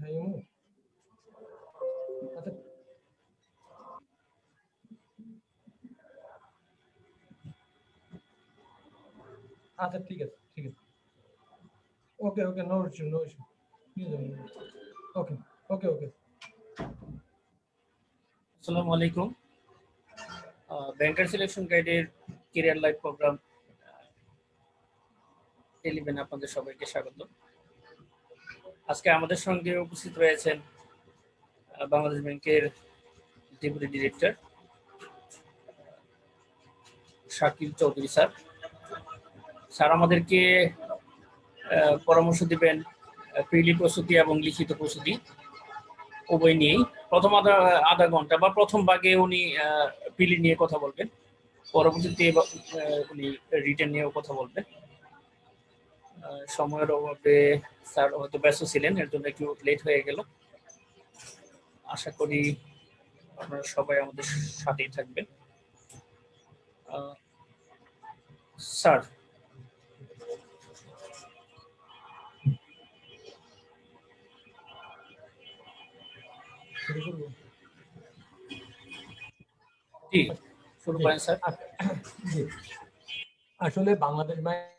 হ্যাঁ ইমু আচ্ছা আচ্ছা ঠিক আছে ওকে নো ইস্যু ওকে ওকে আসসালামু আলাইকুম। ব্যাংকার সিলেকশন গাইডের ক্যারিয়ার লাইভ প্রোগ্রাম 11 আপনাদের সবাইকে স্বাগত। আজকে আমাদের সঙ্গে উপস্থিত রয়েছেন বাংলাদেশ ব্যাংকের deputy director Shakil Chowdhury sir. Sir আমাদেরকে পরামর্শ দিবেন প্রিলি প্রস্তুতি এবং লিখিত প্রস্তুতি উভয় নিয়েই। প্রথম আধা ঘন্টা বা প্রথম ভাগে উনি প্রিলি নিয়ে কথা বলবেন, পরবর্তীতে উনি রিটেন নিয়েও কথা বলবেন। সময়ের অভাবে স্যার হয়তো ব্যস্ত ছিলেন, এর জন্য একটু লেট হয়ে গেল। আশা করি আপনারা সবাই আমাদের সাথেই থাকবেন। স্যার শুরু করেন স্যার। আসলে বাংলাদেশ ব্যাংক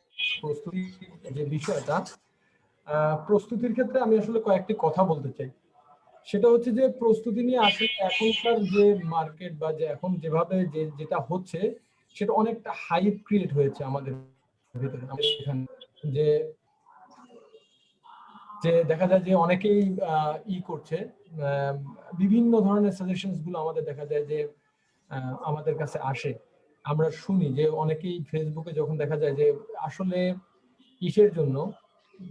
প্রস্তুতি যে বিষয়টা, প্রস্তুতির ক্ষেত্রে আমি আসলে কয়েকটি কথা বলতে চাই। সেটা হচ্ছে যে প্রস্তুতি নিয়ে আসলে এখনকার যে মার্কেট বা যে এখন যেভাবে যেটা হচ্ছে সেটা অনেকটা হাইপ ক্রিয়েট হয়েছে আমাদের ভিতরে। যে যে দেখা যায় যে অনেকেই করছে, বিভিন্ন ধরনের সাজেশনস গুলো আমাদের দেখা যায় যে আমাদের কাছে আসে। আমরা শুনি যে অনেকেই ফেসবুকে যখন দেখা যায় যে আসলে কিসের জন্য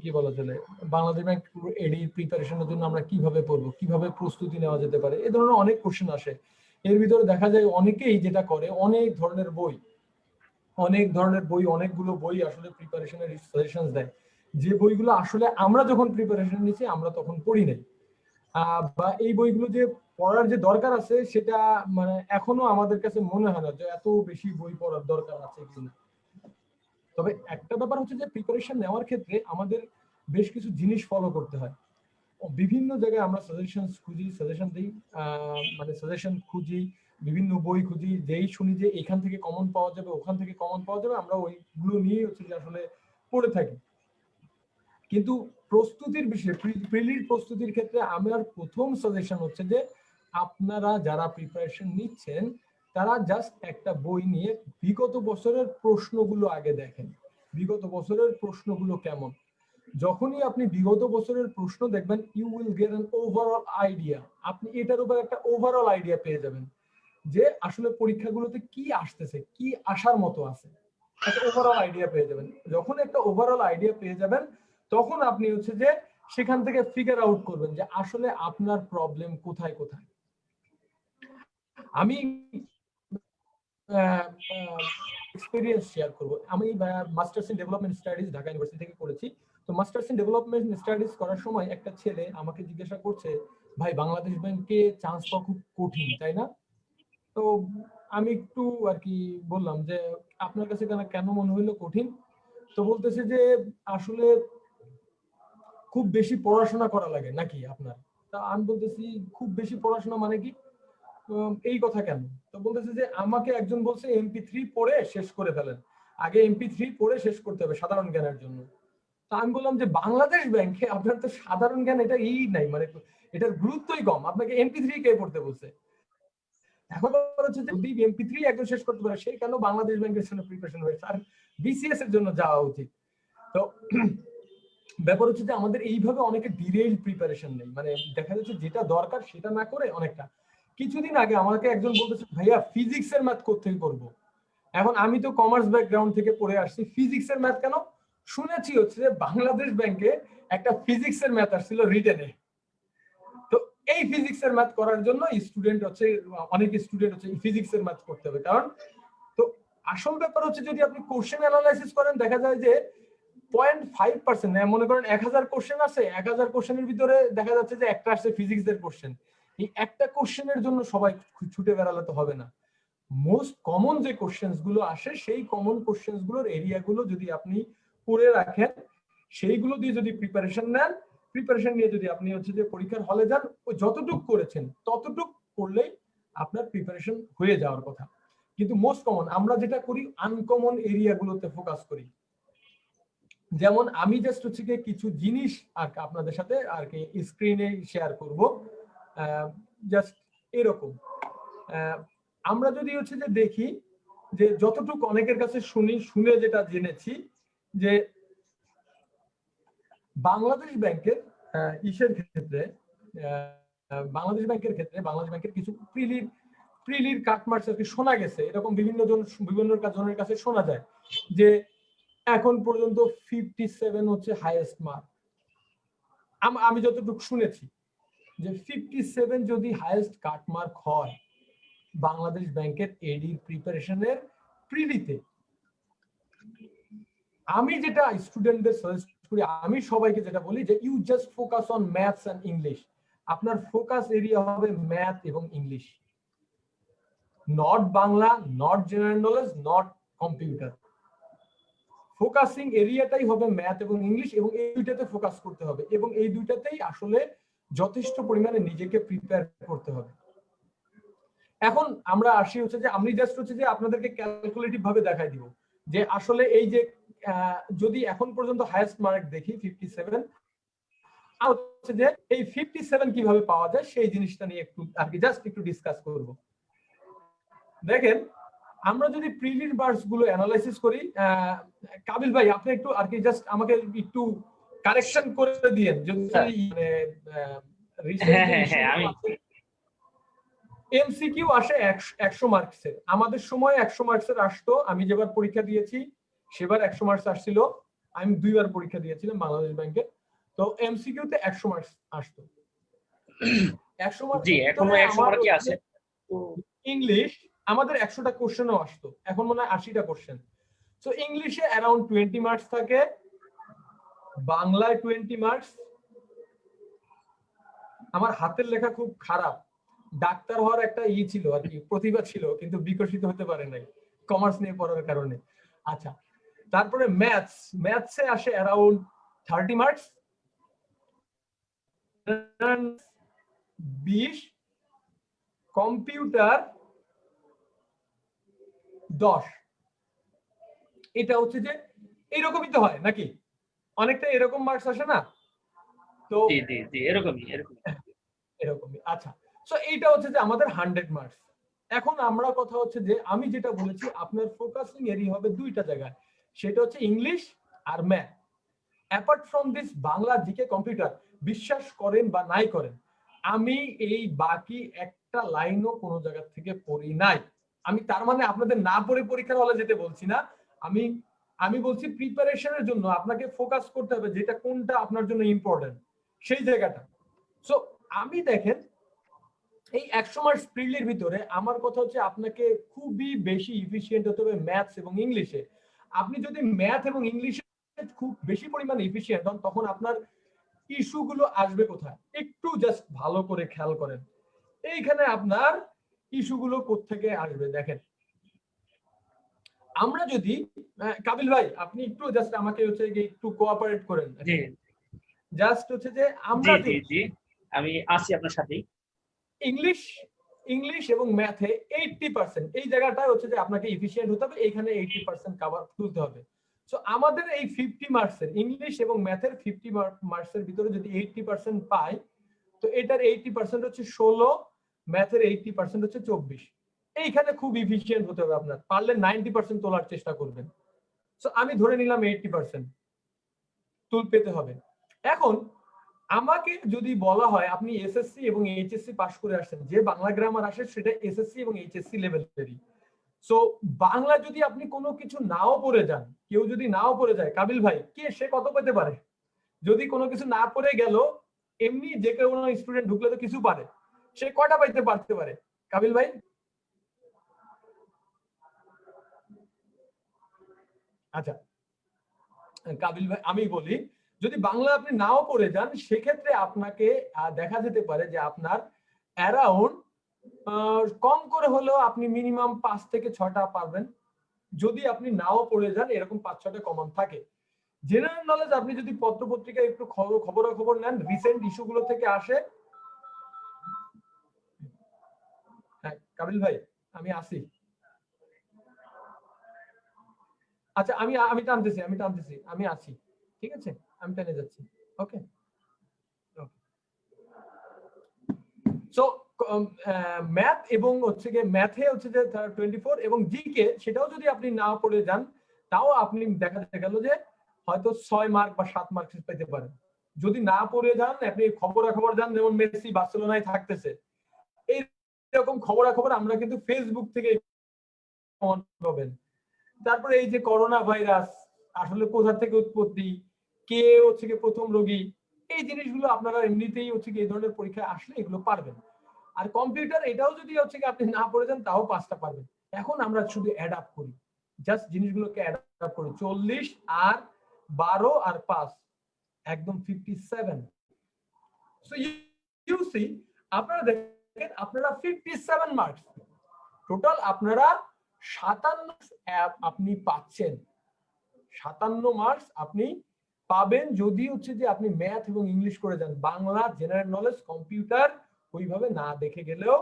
কি বলা চলে বাংলাদেশ ব্যাংক এডি প্রিপারেশনের জন্য আমরা কিভাবে পড়বো, কিভাবে প্রস্তুতি নেওয়া যেতে পারে, এই ধরনের অনেক কোশ্চেন আসে। এর ভিতরে দেখা যায় অনেকেই যেটা করে অনেক ধরনের বই অনেকগুলো বই আসলে প্রিপারেশনের সাজেশন দেয়, যে বইগুলো আসলে আমরা যখন প্রিপারেশন নিচ্ছি আমরা তখন পড়ি নাই, বা এই বইগুলো যে পড়ার যে দরকার আছে সেটা মানে এখনো আমাদের কাছে মনে হয় না যে এত বেশি বই পড়ার দরকার আছে কিনা। তবে একটা ব্যাপার হচ্ছে যে প্রিপারেশন নেওয়ার ক্ষেত্রে আমাদের বেশ কিছু জিনিস ফলো করতে হয়। বিভিন্ন জায়গায় আমরা সাজেশন দিই, মানে সাজেশন খুঁজি, বিভিন্ন বই খুঁজি, যেই শুনি যে এখান থেকে কমন পাওয়া যাবে ওখান থেকে কমন পাওয়া যাবে, আমরা ওইগুলো নিয়ে হচ্ছে যে আসলে পড়ে থাকি। কিন্তু প্রস্তুতির বিষয়ে প্রিলির প্রস্তুতির ক্ষেত্রে আমার প্রথম সাজেশন হচ্ছে যে আপনারা যারা প্রিপারেশন নিচ্ছেন তারা জাস্ট একটা বই নিয়ে বিগত বছরের প্রশ্নগুলো আগে দেখেন, বিগত বছরের প্রশ্নগুলো কেমন। যখনই আপনি বিগত বছরের প্রশ্ন দেখবেন you will get an overall idea, আপনি এটার উপর একটা ওভারঅল আইডিয়া পেয়ে যাবেন যে আসলে পরীক্ষাগুলোতে কি আসতেছে, কি আসার মতো আছে, একটা ওভারঅল আইডিয়া পেয়ে যাবেন। যখন একটা ওভারঅল আইডিয়া পেয়ে যাবেন তখন আপনি হচ্ছে যে সেখান থেকে ফিগার আউট করবেন যে আসলে আপনার প্রবলেম কোথায় কোথায়। আমি এক্সপেরিয়েন্স শেয়ার করব। আমি masters in development studies Dhaka university থেকে করেছি। তো মাস্টার্স ইন ডেভেলপমেন্ট স্টাডিজ করার সময় একটা ছেলে আমাকে জিজ্ঞাসা করছে, ভাই বাংলাদেশ ব্যাংকে চান্স পাওয়া খুব কঠিন তাই না? তো আমি একটু আর কি বললাম যে আপনার কাছে কেন মনে হইলো কঠিন? তো বলতেছে যে আসলে খুব বেশি পড়াশোনা করা লাগে নাকি আপনার? তা আমি বলতেছি খুব বেশি পড়াশোনা মানে কি, এই কথা কেন? তো বলতেছে যে আমাকে একজন বলছে MP3 পড়ে শেষ করে ফেলেন, আগে MP3 পড়ে শেষ করতে হবে সাধারণ জ্ঞানের জন্য। তা আমি বললাম যে বাংলাদেশ ব্যাংকে আপনার তো সাধারণ জ্ঞান এটা নাই, মানে এটার গুরুত্বই কম, আপনাকে MP3 কে পড়তে বলছে? এখন হচ্ছে যদি MP3 একজন শেষ করতে পারে সে কেন বাংলাদেশ ব্যাংকের জন্য প্রিপারেশন হয়েছে, আর BCS এর জন্য যাওয়া উচিত? তো ব্যাপার হচ্ছে যে আমাদের এইভাবে অনেকে ডিরেইল প্রিপারেশন নেই, মানে দেখা যাচ্ছে যেটা দরকার সেটা না করে অনেকটা। কিছুদিন আগে আমাকে একজন বলতেছে ভাইয়া ফিজিক্সের ম্যাথ কোত্থেকে করবো? এখন আমি তো কমার্স ব্যাকগ্রাউন্ড থেকে পড়ে আসছি, ফিজিক্সের ম্যাথ কেন? শুনেছি হচ্ছে যে বাংলাদেশ ব্যাংকে একটা ফিজিক্সের ম্যাথ আসছিল রিটেনে। তো এই ফিজিক্সের ম্যাথ করার জন্য স্টুডেন্ট হচ্ছে অনেক স্টুডেন্ট হচ্ছে ফিজিক্সের ম্যাথ করতে হবে। কারণ তো আসল ব্যাপার হচ্ছে যদি আপনি কোশ্চেন অ্যানালাইসিস করেন দেখা যায় যে 0.5%, মনে করেন 1000 কোশ্চেন আছে, 1000 কোশ্চেনের ভিতরে দেখা যাচ্ছে যে একটা আসছে ফিজিক্সের কোশ্চেন। এই একটা কোশ্চেনের জন্য সবাই ছুটে বেড়ালে তো হবে না। মোস্ট কমন যে কোশ্চেন্স গুলো আসে সেই কমন কোশ্চেন্স গুলোর এরিয়া গুলো যদি আপনি পড়ে রাখেন, সেইগুলো দিয়ে যদি প্রিপারেশন নেন প্রিপারেশন নিয়ে যদি আপনি হচ্ছে যে পরীক্ষার হলে যান, ওই যতটুকু করেছেন ততটুকু করলেই আপনার প্রিপারেশন হয়ে যাওয়ার কথা। কিন্তু মোস্ট কমন আমরা যেটা করি, আনকমন এরিয়াগুলোতে ফোকাস করি। যেমন আমি জাস্ট হচ্ছে কি কিছু জিনিস আর আপনাদের সাথে আর কি স্ক্রিনে শেয়ার করব, জাস্ট এরকম। আমরা যদি হচ্ছে যে দেখি যে যতটুকু অনেকের কাছে শুনে যেটা জেনেছি যে বাংলাদেশ ব্যাংকের ইসের ক্ষেত্রে, বাংলাদেশ ব্যাংকের কিছু প্রিলির কাটমার্কস আর কি শোনা গেছে, এরকম বিভিন্ন জনের কাছে শোনা যায় যে এখন পর্যন্ত 57 হচ্ছে হাইয়েস্ট মার্ক। আমি যতটুকু শুনেছি যে 57 যদি হাইয়েস্ট কাটমার্ক হয় বাংলাদেশ ব্যাংকের এডি প্রিপারেশনের প্রিলিতে, আমি যেটা স্টুডেন্টদের সাজেস্ট করি, আমি সবাইকে যেটা বলি যে you just focus on maths and English. আপনার ফোকাস এরিয়া হবে ম্যাথ এবং English, not Bangla, not general knowledge, not computer. Focusing এরিয়াটাই হবে ম্যাথ এবং ইংলিশ, এবং এই দুইটাতে ফোকাস করতে হবে, এবং এই দুইটাতেই আসলে যথেষ্ট পরিমাণে নিজেকে প্রিপেয়ার করতে হবে। এখন আমরা আসি হচ্ছে যে আমি জাস্ট হচ্ছে যে আপনাদেরকে ক্যালকুলেটিভ ভাবে দেখাই দিব যে আসলে এই যে যদি এখন পর্যন্ত হাইয়েস্ট মার্ক দেখি 57, হচ্ছে যে এই 57 কিভাবে পাওয়া যায় সেই জিনিসটা নিয়ে একটু আর কি জাস্ট একটু ডিসকাস করব। দেখেন, আমরা যদি প্রিলির বার্স গুলো অ্যানালাইসিস করি, কাবিল ভাই আপনি একটু আর কি জাস্ট আমাকে একটু কারেকশন করে দিয়েন যদি মানে এমসিকিউ আসে 100 মার্কসের। আমাদের সময় 100 মার্কসের আসতো, আমি যেবার পরীক্ষা দিয়েছি সেবার 100 মার্কস আসছিল, আমি 2 বার পরীক্ষা দিয়েছিলাম বাংলাদেশ ব্যাংকে। তো এমসিকিউ তে 100 মার্কস আসতো। 100 মার্কস, জি এখনো 100 মার্কই আছে। ইংলিশ আমাদের 100টা কোশ্চেনও আসতো, এখন মনে হয় 80টা কোশ্চেন। সো ইংলিশে অ্যারাউন্ড 20 মার্কস থাকে, বাংলায় 20 মার্কস। আমার হাতের লেখা খুব খারাপ, ডাক্তার হওয়ার একটা ছিল আর কি, প্রতিভা ছিল, কিন্তু বিকশিত হতে পারে নাই কমার্স নিয়ে পড়ার কারণে। আচ্ছা, তারপরে ম্যাথসে আসে অ্যারাউন্ড 30 মার্কস, 20, কম্পিউটার 10। এটা হচ্ছে যে এরকমই তো হয় নাকি, অনেকটা এরকম মার্কস আসে না? তো এরকমই। আচ্ছা, সো এইটা হচ্ছে যে আমাদের 100 মার্কস। এখন আমরা কথা হচ্ছে যে আমি যেটা বলেছি আপনার ফোকাসিং এরিয়া হবে দুইটা জায়গায়, সেটা হচ্ছে ইংলিশ আর math. Apart from this Bangla, GK, computer, বিশ্বাস করেন বা নাই করেন, আমি এই বাকি একটা লাইনও কোনো জায়গা থেকে পড়ি নাই। আমি তার মানে আপনাদের না পড়ে পরীক্ষার হলে যেতে বলছি না, আমি বলছি প্রিপারেশনের জন্য আপনাকে ফোকাস করতে হবে যেটা কোনটা আপনার জন্য ইম্পর্টেন্ট সেই জায়গাটা। সো আমি দেখেন এই 100 মার্কস প্রিলির ভিতরে আমার কথা হচ্ছে আপনাকে খুবই বেশি এফিশিয়েন্ট হতে হবে ম্যাথস এবং ইংলিশে। আপনি যদি ম্যাথ এবং ইংলিশে খুব বেশি পরিমাণে এফিশিয়েন্ট হন, তখন আপনার ইস্যুগুলো আসবে কোথায় একটু জাস্ট ভালো করে খেয়াল করেন। এইখানে আপনার ইস্যুগুলো কোত্থেকে আসবে দেখেন। আমরা যদি কাবিল ভাই আপনি একটু জাস্ট আমাকে হচ্ছে একটু কোঅপারেট করেন, জাস্ট হচ্ছে যে আমরা আমি আসি আপনার সাথে। ইংলিশ এবং ম্যাথে 80%, এই জায়গাটা হচ্ছে যে আপনাকে এফিশিয়েন্ট হতে হবে, এখানে 80% কভার তুলতে হবে। সো আমাদের এই 50 মার্কসের ইংলিশ এবং ম্যাথের 50 মার্কসের ভিতরে যদি 80% পাই, তো এটার 80% হচ্ছে 16, ম্যাথের 80% হচ্ছে 24। এইখানে খুব এফিশিয়েন্ট হতে হবে, আপনার পারলে 90% তোলার চেষ্টা করবেন। সো আমি ধরে নিলাম 80% পেতে হবে। এখন আমাকে যদি বলা হয় আপনি এসএসসি এবং এইচএসসি পাস করে আসছেন, যে বাংলা গ্রামার আসে সেটা এসএসসি এবং এইচএসসি লেভেলেরই। সো বাংলা যদি আপনি কোনো কিছু নাও পড়ে যান, কেউ যদি নাও পড়ে যায়, কাবিল ভাই সে কত পেতে পারে? যদি কোনো কিছু না পড়ে গেল, এমনি যে কোনো স্টুডেন্ট ঢুকলে তো কিছু পারে, সে কয়টা পাইতে পারে কাবিল ভাই? আচ্ছা কাবিল ভাই আমি বলি, যদি বাংলা আপনি নাও পড়ে যান সেক্ষেত্রে আপনাকে দেখা যেতে পারে যে আপনার অ্যারাউন্ড কম করে হলেও আপনি মিনিমাম 5 থেকে 6টা পারবেন, যদি আপনি নাও পড়ে যান এরকম 5-6টা কমন থাকে। জেনারেল নলেজ আপনি যদি পত্র পত্রিকায় একটু খবরাখবর নেন, রিসেন্ট ইস্যুগুলো থেকে আসে। হ্যাঁ কাবিল ভাই আমি আসি। আচ্ছা আমি আমি টানতেছি আমি আছি, ঠিক আছে আমি টেনে যাচ্ছি। ওকে সো ম্যাথ এবং হচ্ছে গিয়ে ম্যাথে হচ্ছে যে 24 এবং জিকে সেটাও যদি আপনি না পড়ে যান তাও আপনি দেখা গেল যে হয়তো 6 মার্ক বা 7 মার্ক পেতে পারেন। যদি না পড়ে যান আপনি খবরাখবর যান, যেমন মেসি বার্সেলোনায় থাকতেছে, এই রকম খবরাখবর আমরা কিন্তু ফেসবুক থেকে পাবেন। তারপরে এই যে করোনা ভাইরাস আসলে কোথা থেকে উৎপত্তি, কে হচ্ছে কি প্রথম রোগী, এই জিনিসগুলো আপনারা এমনিতেই হচ্ছে কি এই ধরনের পরীক্ষা আসলে এগুলো পারবেন। আর কম্পিউটার এটাও যদি হচ্ছে কি আপনি না পড়ে যান তাও 5টা পারবেন। এখন আমরা শুধু অ্যাড আপ করি, জাস্ট জিনিসগুলোকে অ্যাড আপ করি। 40 আর 12 আর 5 একদম 57। সো ইউ সি আপনারা দেখেন আপনারা 57 মার্কস টোটাল আপনারা 57 আপনি পাচ্ছেন। 57 মার্কস আপনি পাবেন যদি হচ্ছে যে আপনি ম্যাথ এবং ইংলিশ করে যান। বাংলা, জেনারেল নলেজ, কম্পিউটার ওইভাবে না দেখে গেলেও,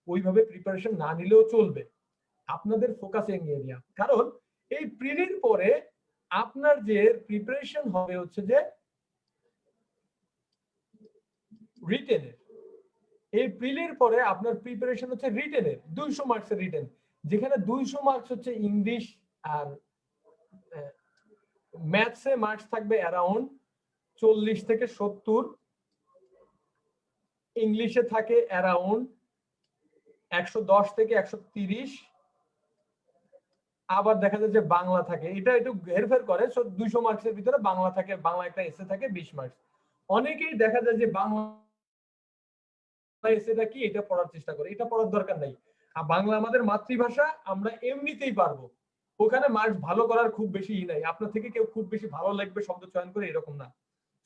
ওইভাবে প্রিপারেশন না নিলেও চলবে। আপনাদের ফোকাসিং এরিয়া, কারণ এই প্রিলির পরে আপনার যে প্রিপারেশন হবে হচ্ছে যে রিটেনের। এই প্রিলির পরে আপনার প্রিপারেশন হচ্ছে রিটেনের 200 মার্কসের রিটেন, যেখানে 200 মার্কস হচ্ছে ইংলিশ আর ম্যাথসে মার্কস থাকবে অ্যারাউন্ড 40 থেকে 70, ইংলিশে থাকে অ্যারাউন্ড 110 থেকে 130, আবার দেখা যায় যে বাংলা থাকে, এটা একটু হেরফের করে। 200 মার্কসের ভিতরে বাংলা থাকে, বাংলা একটা এসে থাকে 20 মার্কস। অনেকেই দেখা যায় যে বাংলা এসেটা কি এটা পড়ার চেষ্টা করে, এটা পড়ার দরকার নাই। আর বাংলা আমাদের মাতৃভাষা, আমরা এমনিতেই পারবো, ওখানে মার্কস ভালো করার খুব বেশি নাই। আপনার থেকে কেউ খুব বেশি ভালো লাগবে শব্দ চয়ন করে এরকম না।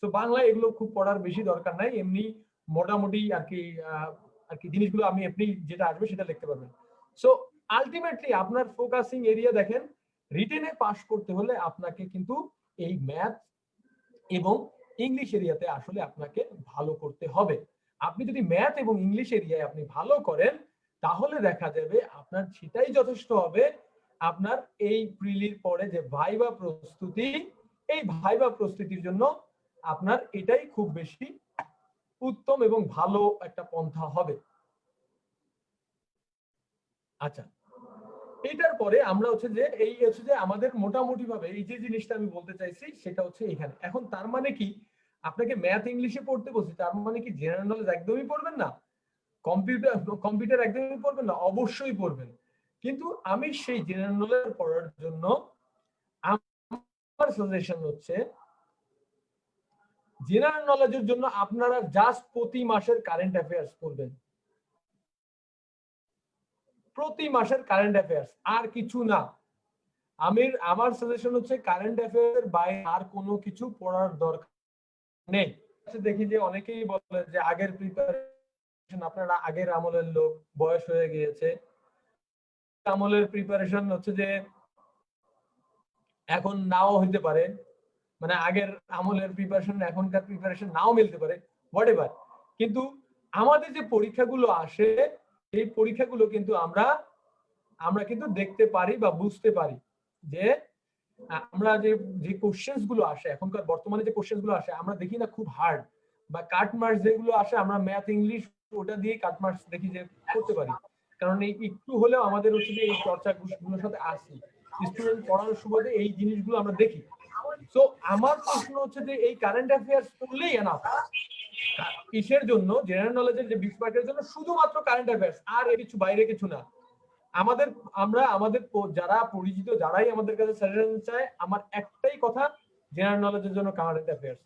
তো বাংলা এগুলো খুব পড়ার বেশি দরকার নাই, এমনি মোটামুটি আর কি জিনিসগুলো আমি আপনি যেটা আসবে সেটা লিখতে পারবেন। সো আলটিমেটলি আপনার ফোকাসিং এরিয়া দেখেন, রিটেনে পাস করতে হলে আপনাকে কিন্তু এই ম্যাথ এবং ইংলিশ এরিয়াতে আসলে আপনাকে ভালো করতে হবে। আপনি যদি ম্যাথ এবং ইংলিশ এরিয়ায় আপনি ভালো করেন তাহলে দেখা যাবে আপনার সেটাই যথেষ্ট হবে আপনার এই প্রিলির পরে যে ভাইবা প্রস্তুতি, এই ভাইবা প্রস্তুতির জন্য আপনার এটাই খুব বেশি উত্তম এবং ভালো একটা পন্থা হবে। আচ্ছা, এটার পরে আমরা হচ্ছে যে এই হচ্ছে যে আমাদের মোটামুটি ভাবে এই যে জিনিসটা আমি বলতে চাইছি সেটা হচ্ছে এখানে। এখন তার মানে কি আপনাকে ম্যাথ ইংলিশে পড়তে বলছি, তার মানে কি জেনারেল নলেজ একদমই পড়বেন না, কম্পিউটার একদমই পড়বেন না? অবশ্যই পড়বেন। কিন্তু আমি সেই জেনারেল নলেজ পড়ার জন্য আমার সাজেশন হচ্ছে জেনারেল নলেজের জন্য আপনারা জাস্ট প্রতি মাসের কারেন্ট অ্যাফেয়ার্স পড়বেন, প্রতি মাসের কারেন্ট অ্যাফেয়ার্স, আর কিছু না। আমার সাজেশন হচ্ছে কারেন্ট অ্যাফেয়ার্স বাইরে আর কোনো কিছু পড়ার দরকার নেই। দেখি যে অনেকেই বলে যে আগের প্রিপারেশন, আপনারা আগের আমলের লোক, বয়স হয়ে গিয়েছে, আমলের প্রিপারেশন হচ্ছে যে এখন নাও হইতে পারে, মানে আগের আমলের প্রিপারেশন এখনকার প্রিপারেশন নাও মিলতে পারে, হোয়াটএভার। কিন্তু আমাদের যে পরীক্ষাগুলো আসে এই পরীক্ষাগুলো কিন্তু আমরা কিন্তু দেখতে পারি বা বুঝতে পারি যে আমরা যে কোশ্চেন্স গুলো আসে এখনকার বর্তমানে যে কোশ্চেন্স গুলো আসে আমরা দেখি না খুব হার্ড, বা কাট মার্কস যেগুলো আসে আমরা ম্যাথ ইংলিশ ওটা দিয়ে কাট মার্কস দেখি যে করতে পারি, কারণ এই একটু হলেও আমাদের হচ্ছে যে এই চর্চাগুলোর সাথে আসি, স্টুডেন্ট পড়ানোর সুবাদে এই জিনিসগুলো আমরা দেখি। তো আমার প্রশ্ন হচ্ছে যে এই কারেন্ট অ্যাফেয়ার্স পড়লেই এনাফ কিসের জন্য? জেনারেল নলেজের যে 20 মার্কের জন্য শুধুমাত্র কারেন্ট অ্যাফেয়ার্স, আর কিছু বাইরে কিছু না। আমাদের যারা পরিচিত যারাই আমাদের কাছে সাজেশন চায়, আমার একটাই কথা, জেনারেল নলেজের জন্য কারেন্ট অ্যাফেয়ার্স।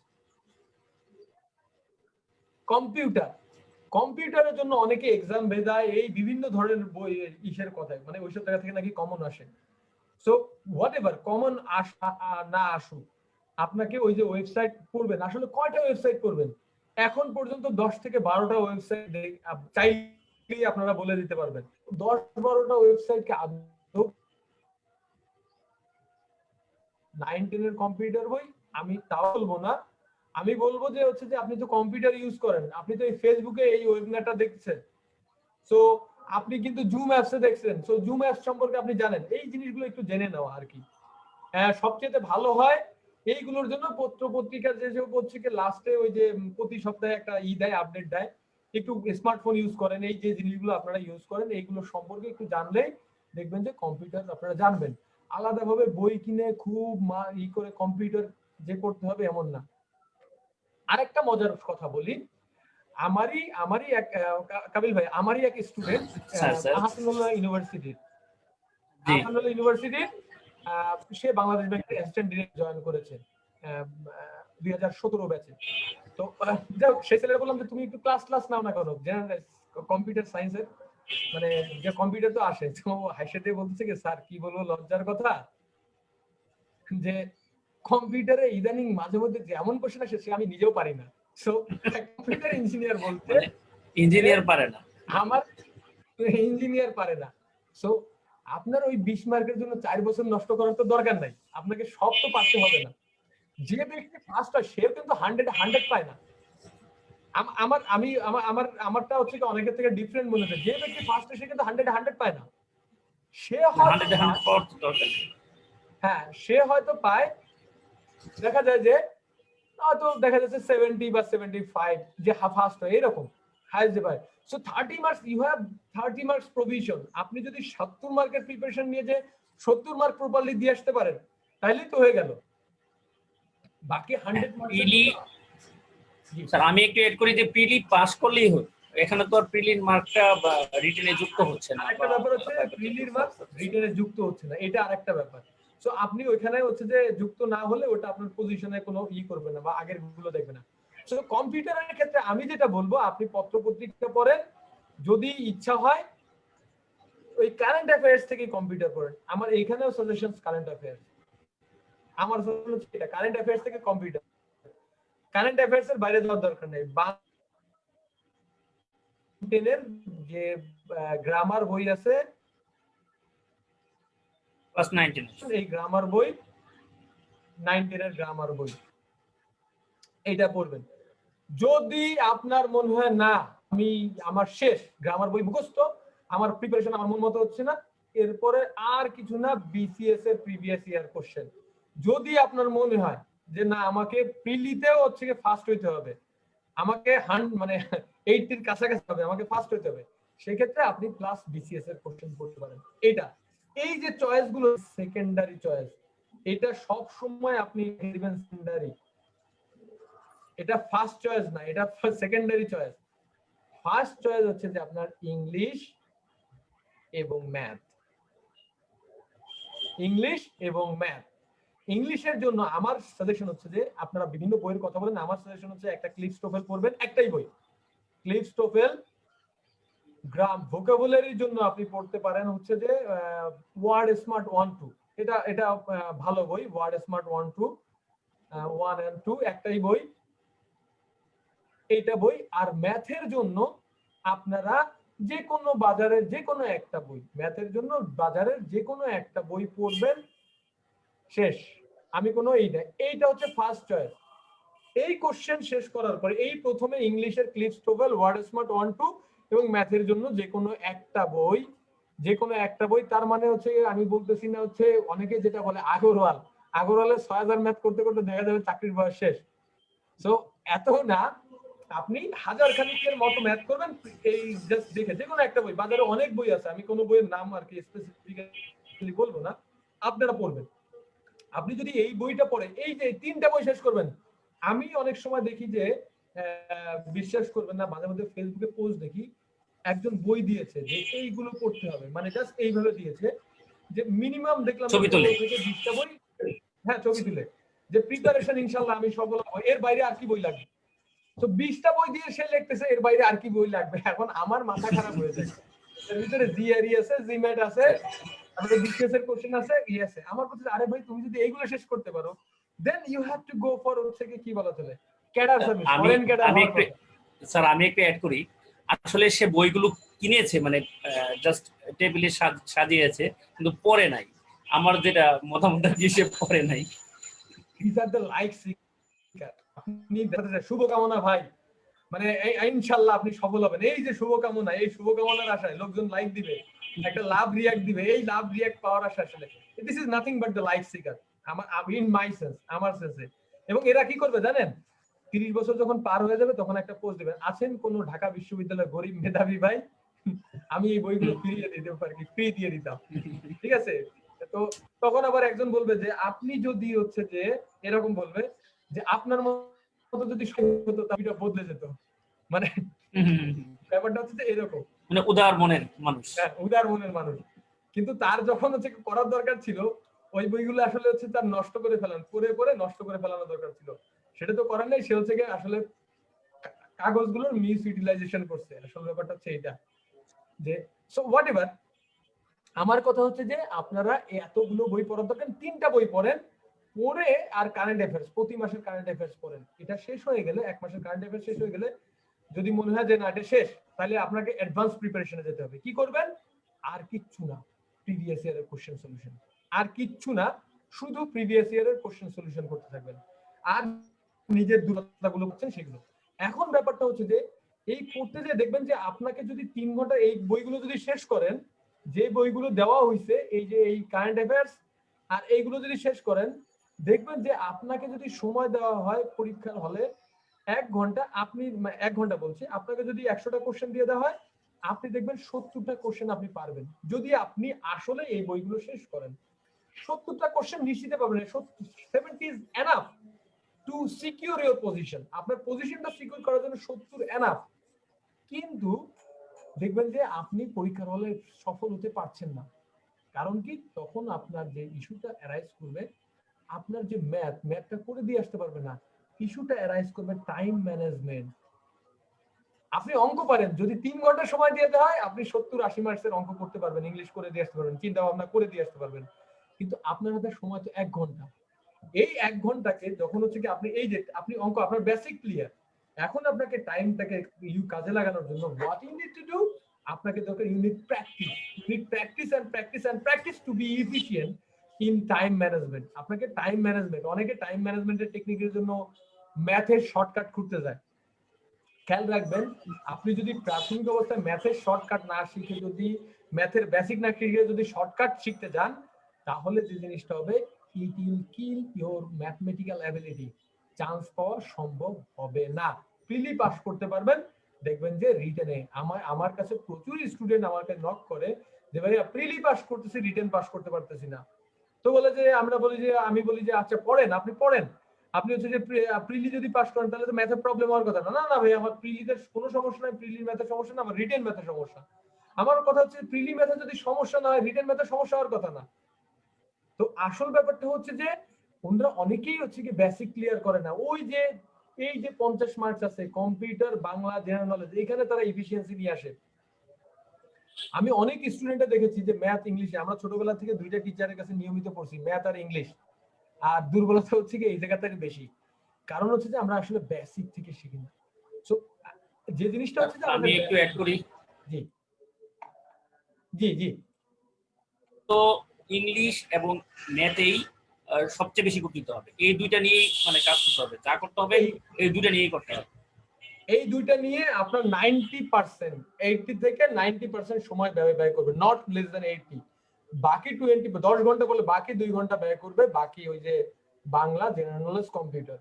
কম্পিউটারের জন্য অনেকে এক্সাম ভেদায় এই বিভিন্ন ধরনের বই ইসের কথায়, মানে ওইসব জায়গা থেকে নাকি কমন আসে। সো হোয়াটএভার কমন না আসুক, আপনাকে ওই যে ওয়েবসাইট পড়বেন, আসলে কয়টা ওয়েবসাইট পড়বেন? এখন পর্যন্ত 10 থেকে 12টা ওয়েবসাইট চাইলেই আপনারা বলে দিতে পারবেন। 10-12টা ওয়েবসাইটকে আদৌ 9-10 এর কম্পিউটার বই আমি তাও বলবো না, আমি বলবো যে হচ্ছে যে আপনি তো কম্পিউটার ইউজ করেন, আপনি তো এই ফেসবুকে এই ওয়েবিনারটা দেখছেন, সো আপনি কিন্তু জুম অ্যাপসে দেখছেন, সো জুম অ্যাপস সম্পর্কে আপনি জানেন, এই জিনিসগুলো একটু জেনে নেওয়া আর কি। হ্যাঁ, সবচেয়ে ভালো হয় এইগুলোর জন্য পত্র পত্রিকার যেসব পত্রিকা লাস্টে ওই যে প্রতি সপ্তাহে একটা দেয়, আপডেট দেয়, একটু স্মার্টফোন ইউজ করেন, এই যে জিনিসগুলো আপনারা ইউজ করেন এইগুলো সম্পর্কে একটু জানলেই দেখবেন যে কম্পিউটার আপনারা জানবেন। আলাদাভাবে বই কিনে খুব করে কম্পিউটার যে করতে হবে এমন না। আরেকটা মজার কথা বলি, আমারই এক কাবিল ভাই, আমারই এক স্টুডেন্ট আহসানুল্লাহ ইউনিভার্সিটির, সে বাংলাদেশ ব্যাংকের অ্যাসিস্ট্যান্ট ডিরেক্টর জয়েন করেছে 2017 ব্যাচে। তো সেই ছেলেরা বললাম যে তুমি একটু ক্লাস নাও না কেন জেনারেল কম্পিউটার সায়েন্সের, মানে যে কম্পিউটার তো আসে। তো হাসি দিয়ে বলতেছে কি স্যার কি বলবো লজ্জার কথা, যে কম্পিউটারে ইদানিং মাঝে মধ্যে যেমন কোশ্চেন আসে সে আমি নিজেও পারি না। সো কম্পিউটার ইঞ্জিনিয়ার বলতে ইঞ্জিনিয়ার পারে না, আমার ইঞ্জিনিয়ার পারে না। সো আপনার ওই 20 মার্কের জন্য 4 বছর নষ্ট করার তো দরকার নাই, আপনাকে সব তো পারতে হবে না। যে ব্যক্তি ফার্স্ট হয় সে কিন্তু 100 পায় না। আমারটা হচ্ছে কি অনেকের থেকে ডিফারেন্ট মনে হচ্ছে, যে ব্যক্তি ফার্স্ট হয় সে কিন্তু 100 পায় না। সে হ্যাঁ, সে হয়তো পায়, দেখা যায় যে হয়তো দেখা যাচ্ছে 70 বা 75 যে ফার্স্ট হয় এরকম হাইস্ট পায়। So 30 marks, you have 30 marks provision. আপনি যদি 70 মার্কের প্রিপারেশন নিয়ে যে 70 মার্ক প্রপারলি দিয়ে আসতে পারেন তাহলেই তো হয়ে গেল। বাকি 100 মার্কস স্যার আমি একটু এড করি যে প্রিলি পাস করলেই হয়, এখানে তো আর প্রিলির মার্কটা রিটেনে যুক্ত হচ্ছে না। আরেকটা ব্যাপার হচ্ছে প্রিলির মার্ক রিটেনে যুক্ত হচ্ছে না, এটা আরেকটা ব্যাপার। সো আপনি ওইখানে হচ্ছে যে যুক্ত না হলে ওটা আপনার পজিশনে কোনো করবে না বা আগের গুলো দেখবে না। সো কম্পিউটারের ক্ষেত্রে আমি যেটা বলবো, আপনি পত্র পত্রিকা পড়েন, যদি ইচ্ছা হয় ওই কারেন্ট অ্যাফেয়ার্স থেকে কম্পিউটার পড়েন। আমার এইখানেও সাজেশন কারেন্ট অ্যাফেয়ার্স, আমার সাজেশন হচ্ছে এটা, কারেন্ট অ্যাফেয়ার্স থেকে কম্পিউটার। কারেন্ট অ্যাফেয়ার্স এর বাইরে যাওয়ার দরকার নেই। টেনের যে গ্রামার বই আছে ক্লাস 19, এই গ্রামার বই 19 এর গ্রামার বই এইটা পড়বেন। যদি আপনার মনে হয় না আমি আমার শেষ গ্রামার বই মুখস্থ, আমার প্রিপারেশন আমার মন মতো হচ্ছে না, এরপরে আর কিছু না, বিসিএস এর প্রিভিয়াস ইয়ার কোশ্চেন। যদি আপনার মনে হয় যে না আমাকে প্রিলিতেও হচ্ছে ফার্স্ট হইতে হবে, আমাকে মানে 80 এর কাছাকাছি হবে, আমাকে ফার্স্ট হইতে হবে, সেক্ষেত্রে আপনি প্লাস বিসিএস এর কোশ্চেন পড়তে পারেন। এটা এই যে চয়েস গুলো সেকেন্ডারি চয়েস, এটা সব সময় আপনি দিবেন সেকেন্ডারি, এটা ফার্স্ট চয়েস না, এটা সেকেন্ডারি চয়েস। ফার্স্ট চয়েস হচ্ছে যে আপনার ইংলিশ এবং ম্যাথ, ইংলিশ এবং ম্যাথ। ইংলিশের জন্য আমার সাজেশন হচ্ছে যে আপনারা বিভিন্ন বইয়ের কথা বলেন, আমার সাজেশন হচ্ছে একটা ক্লিফস্টোফেল পড়বেন, একটাই বই ক্লিফস্টোফেল। গ্রাম ভোকাবুলারির জন্য আপনি পড়তে পারেন হচ্ছে যে ওয়ার্ড স্মার্ট 1-2, এটা ভালো বই, ওয়ার্ড স্মার্ট 1-2 1 and 2 একটাই বই, এইটা বই। আর ম্যাথের জন্য আপনারা যে কোনো বাজারের যে কোনো একটা বই, ম্যাথের জন্য বাজারের যে কোনো একটা বই পড়বেন, শেষ। আমি কোনো এইটা হচ্ছে ফার্স্ট চয়েস। এই কোশ্চেন শেষ করার পরে এই প্রথমে ইংলিশের ক্লিফস্টোফেল, ওয়ার্ড স্মার্ট 1-2 এবং ম্যাথের জন্য যে কোনো একটা বই, যে কোনো একটা বই। তার মানে হচ্ছে আমি বলতেছি না হচ্ছে অনেকে যেটা বলে আগরওয়ালের 6000 ম্যাথ করতে করতে দেখা যাবে চাকরির বয়স শেষ। সো এত না, আপনি হাজার খানিকের মতো ম্যাথ করবেন, এই জাস্ট দেখে যে কোনো একটা বই, বাজারে অনেক বই আছে, আমি কোনো বইয়ের নাম আর কি স্পেসিফিক্যালি বলবো না, আপনারা পড়বেন। আপনি যদি এই বইটা পড়ে এই যে 3টা বই শেষ করবেন, আমি অনেক সময় দেখি যে বিশ্বাস করবেন না, মাঝে মধ্যে ফেসবুকে পোস্ট দেখি একজন বই দিয়েছে যে এইগুলো পড়তে হবে, মানে জাস্ট এইভাবে দিয়েছে যে মিনিমাম দেখলাম 15 থেকে 20টা বই, হ্যাঁ ছবি তুলে, যে প্রিপারেশন ইনশাআল্লাহ আমি সবগুলো, এর বাইরে আর কি বই লাগবে। তো 20টা বই দিয়ে সে লিখতেছে এর বাইরে আর কি বই লাগবে। এখন আমার মাথা খারাপ হয়ে যায়, এর ভিতরে জিআরই আছে, জিম্যাট আছে, আমাদের বিসিএস এর কোশ্চেন আছে, আছে। আমার কথা আরে ভাই তুমি যদি এইগুলো শেষ করতে পারো then you have to go for হচ্ছে কি বলা চলে cadre service, foreign cadre. Sir আমি একটু অ্যাড করি, আসলে সে বইগুলো কিনেছে মানে জাস্ট টেবিলে সাজিয়েছে কিন্তু পড়ে নাই, আমার যেটা মতামত আছে সে পড়ে নাই। these are the like seeker. আপনি শুভকামনা ভাই, মানে ইনশাআল্লাহ আপনি সফল হবেন, এই যে শুভকামনা, এই শুভকামনার আশায় লোকজন লাইক দিবে, একটা লাভ রিয়াক্ট দিবে, এই লাভ রিয়াক্ট পাওয়ার আশা আসলে this is nothing but the like seeker in my sense, আমার সেন্সে। এবং এরা কি করবে জানেন, 30 বছর যখন পার হয়ে যাবে তখন একটা পোস্ট দিবেন, আছেন কোন ঢাকা বিশ্ববিদ্যালয়ের গরিব মেধাবী ভাই, আমি এই বইগুলো ফিরিয়ে দিতে পারি, ফ্রি দিয়ে দিতাম, ঠিক আছে? তো তখন আবার একজন বলবে যে আপনি যদি হচ্ছে যে এরকম বলবে যে আপনার মতো যদি হতো তাহলে বদলে যেত, মানে ব্যাপারটা হচ্ছে যে এরকম, মানে উদার মনের মানুষ। হ্যাঁ, উদার মনের মানুষ। কিন্তু তার যখন হচ্ছে করার দরকার ছিল, ওই বইগুলো আসলে হচ্ছে তার নষ্ট করে ফেলানো, পড়ে নষ্ট করে ফেলানো দরকার ছিল, সেটা তো করার নেই। সে হচ্ছে আসলে কাগজগুলোর মিস ইউটিলাইজেশন করছে। আসলে ব্যাপারটা হচ্ছে এটা যে সো হোয়াট এভার, আমার কথা হচ্ছে যে আপনারা এতগুলো বই পড়ার দরকার, 3টা বই পড়েন, পড়ে আর কারেন্ট অ্যাফেয়ার্স, প্রতি মাসের কারেন্ট অ্যাফেয়ার্স পড়েন। এটা শেষ হয়ে গেলে, 1 মাসের কারেন্ট অ্যাফেয়ার্স শেষ হয়ে গেলে যদি মনে হয় যে না এটা শেষ, তাহলে আপনাকে অ্যাডভান্স প্রিপারেশনে যেতে হবে। কি করবেন? আর কিচ্ছু না, প্রিভিয়াস ইয়ারের কোশ্চেন সলিউশন, আর কিচ্ছু না, শুধু প্রিভিয়াস ইয়ারের কোশ্চেন সলিউশন করতে থাকবেন, আর নিজের দুর্বলতাগুলো করছেন সেগুলো। এখন ব্যাপারটা হচ্ছে যে এই পড়তে যে দেখবেন যে আপনাকে যদি 3 ঘন্টা এই বইগুলো যদি শেষ করেন, যে বইগুলো দেওয়া হয়েছে এই যে এই কারেন্ট অ্যাফেয়ার্স আর এইগুলো যদি শেষ করেন, দেখবেন যে আপনাকে যদি সময় দেওয়া হয় পরীক্ষার হলে 1 ঘন্টা, আপনি 1 ঘন্টা বলছি, আপনাকে যদি 100টা কোশ্চেন দিয়ে দেওয়া হয়, আপনি দেখবেন 70টা কোশ্চেন আপনি পারবেন, যদি আপনি আসলে এই বইগুলো শেষ করেন। 70টা কোশ্চেন নিশ্চিত পাবেন, 70 is enough to secure your position. আপনার পজিশনটা সিকিউর করার জন্য 70 এনাফ। কিন্তু দেখবেন যে আপনি পরীক্ষার হলে সফল হতে পারছেন না, কারণ কি? তখন আপনার যে ইস্যুটা অ্যারাইজ করবে, আপনার যে ম্যাথটা করে দিয়ে আসতে পারবে না, ইস্যুটা অ্যারাইজ করবে টাইম ম্যানেজমেন্ট। আপনি অঙ্ক পারেন, যদি 3 ঘন্টা সময় দিয়ে দেওয়া হয়, আপনি 70-80 মার্কসের অঙ্ক করতে পারবেন, ইংলিশ করে দিয়ে আসতে পারবেন, চিন্তা ভাবনা করে দিয়ে আসতে পারবেন। কিন্তু আপনার হাতে সময় তো 1 ঘন্টা। এই 1 ঘন্টাকে যখন হচ্ছে কি আপনি এই যে আপনি অঙ্ক আপনার বেসিক ক্লিয়ার, এখন আপনাকে টাইমটাকে কাজে লাগানোর জন্য what you need to do, আপনাকে দরকার unit practice and practice to be efficient in time management. আপনাকে টাইম ম্যানেজমেন্ট, অনেকে টাইম ম্যানেজমেন্টের টেকনিকের জন্য ম্যাথের শর্টকাট খুঁজতে যায়। খেয়াল রাখবেন, আপনি যদি প্রাথমিক অবস্থায় ম্যাথের শর্টকাট না শিখে, যদি ম্যাথের বেসিক না শিখে যদি শর্টকাট শিখতে যান, তাহলে যে জিনিসটা হবে, it will kill your mathematical ability. Chance পাওয়া সম্ভব হবে না। প্রিলি পাস করতে পারবেন, দেখবেন যে রিটেনে, আমার কাছে প্রচুর স্টুডেন্ট আমার কাছে নক করে যে ভাই প্রিলি পাস করতেছি, রিটেন পাস করতে পারতেছি না। তো বলে যে আমি বলি যে আচ্ছা পড়েন, আপনি পড়েন, আপনি হচ্ছে যে প্রিলি যদি পাস করেন তাহলে তো ম্যাথের প্রবলেম হওয়ার কথা না। না না ভাই, আমার প্রিলিতে কোনো সমস্যা নাই, প্রিলির ম্যাথের সমস্যা না, আমার রিটেন ম্যাথের সমস্যা। আমার কথা হচ্ছে প্রিলি ম্যাথে যদি সমস্যা না হয়, রিটেন ম্যাথের সমস্যা হওয়ার কথা না। তো আসল ব্যাপারটা হচ্ছে যে ওনারা অনেকেই হচ্ছে কি বেসিক ক্লিয়ার করে না। ওই যে এই যে 50 মার্কস আছে কম্পিউটার, বাংলা, জেনারেল নলেজ, এখানে তারা এফিসিয়েন্সি নিয়ে আসে। আমি অনেক স্টুডেন্টে দেখেছি যে ম্যাথ ইংলিশে, আমরা ছোটবেলা থেকে 2টা টিচারের কাছে নিয়মিত পড়ছি, ম্যাথ আর ইংলিশ। আর দুর্বলতা হচ্ছে কি এই জায়গাটাই বেশি, কারণ হচ্ছে যে আমরা আসলে বেসিক থেকে শিখি না। সো যে জিনিসটা হচ্ছে যে আমি একটু অ্যাড করি। জি জি জি। তো ইংলিশ এবং ম্যাথেই সবচেয়ে বেশি করতে হবে, এই দুইটা নিয়েই মানে কাজ করতে হবে, যা করতে হবে এই দুইটা নিয়েই করতে হবে। এই দুইটা নিয়ে আপনার 90%, 80 থেকে 90% সময় ব্যয় করবে, নট লেস দ্যান 80। বাকি 10 ঘন্টা বলে বাকি 2 ঘন্টা ব্যয় করবে, বাকি ওই যে বাংলা, জেনারেল নলেজ, কম্পিউটার,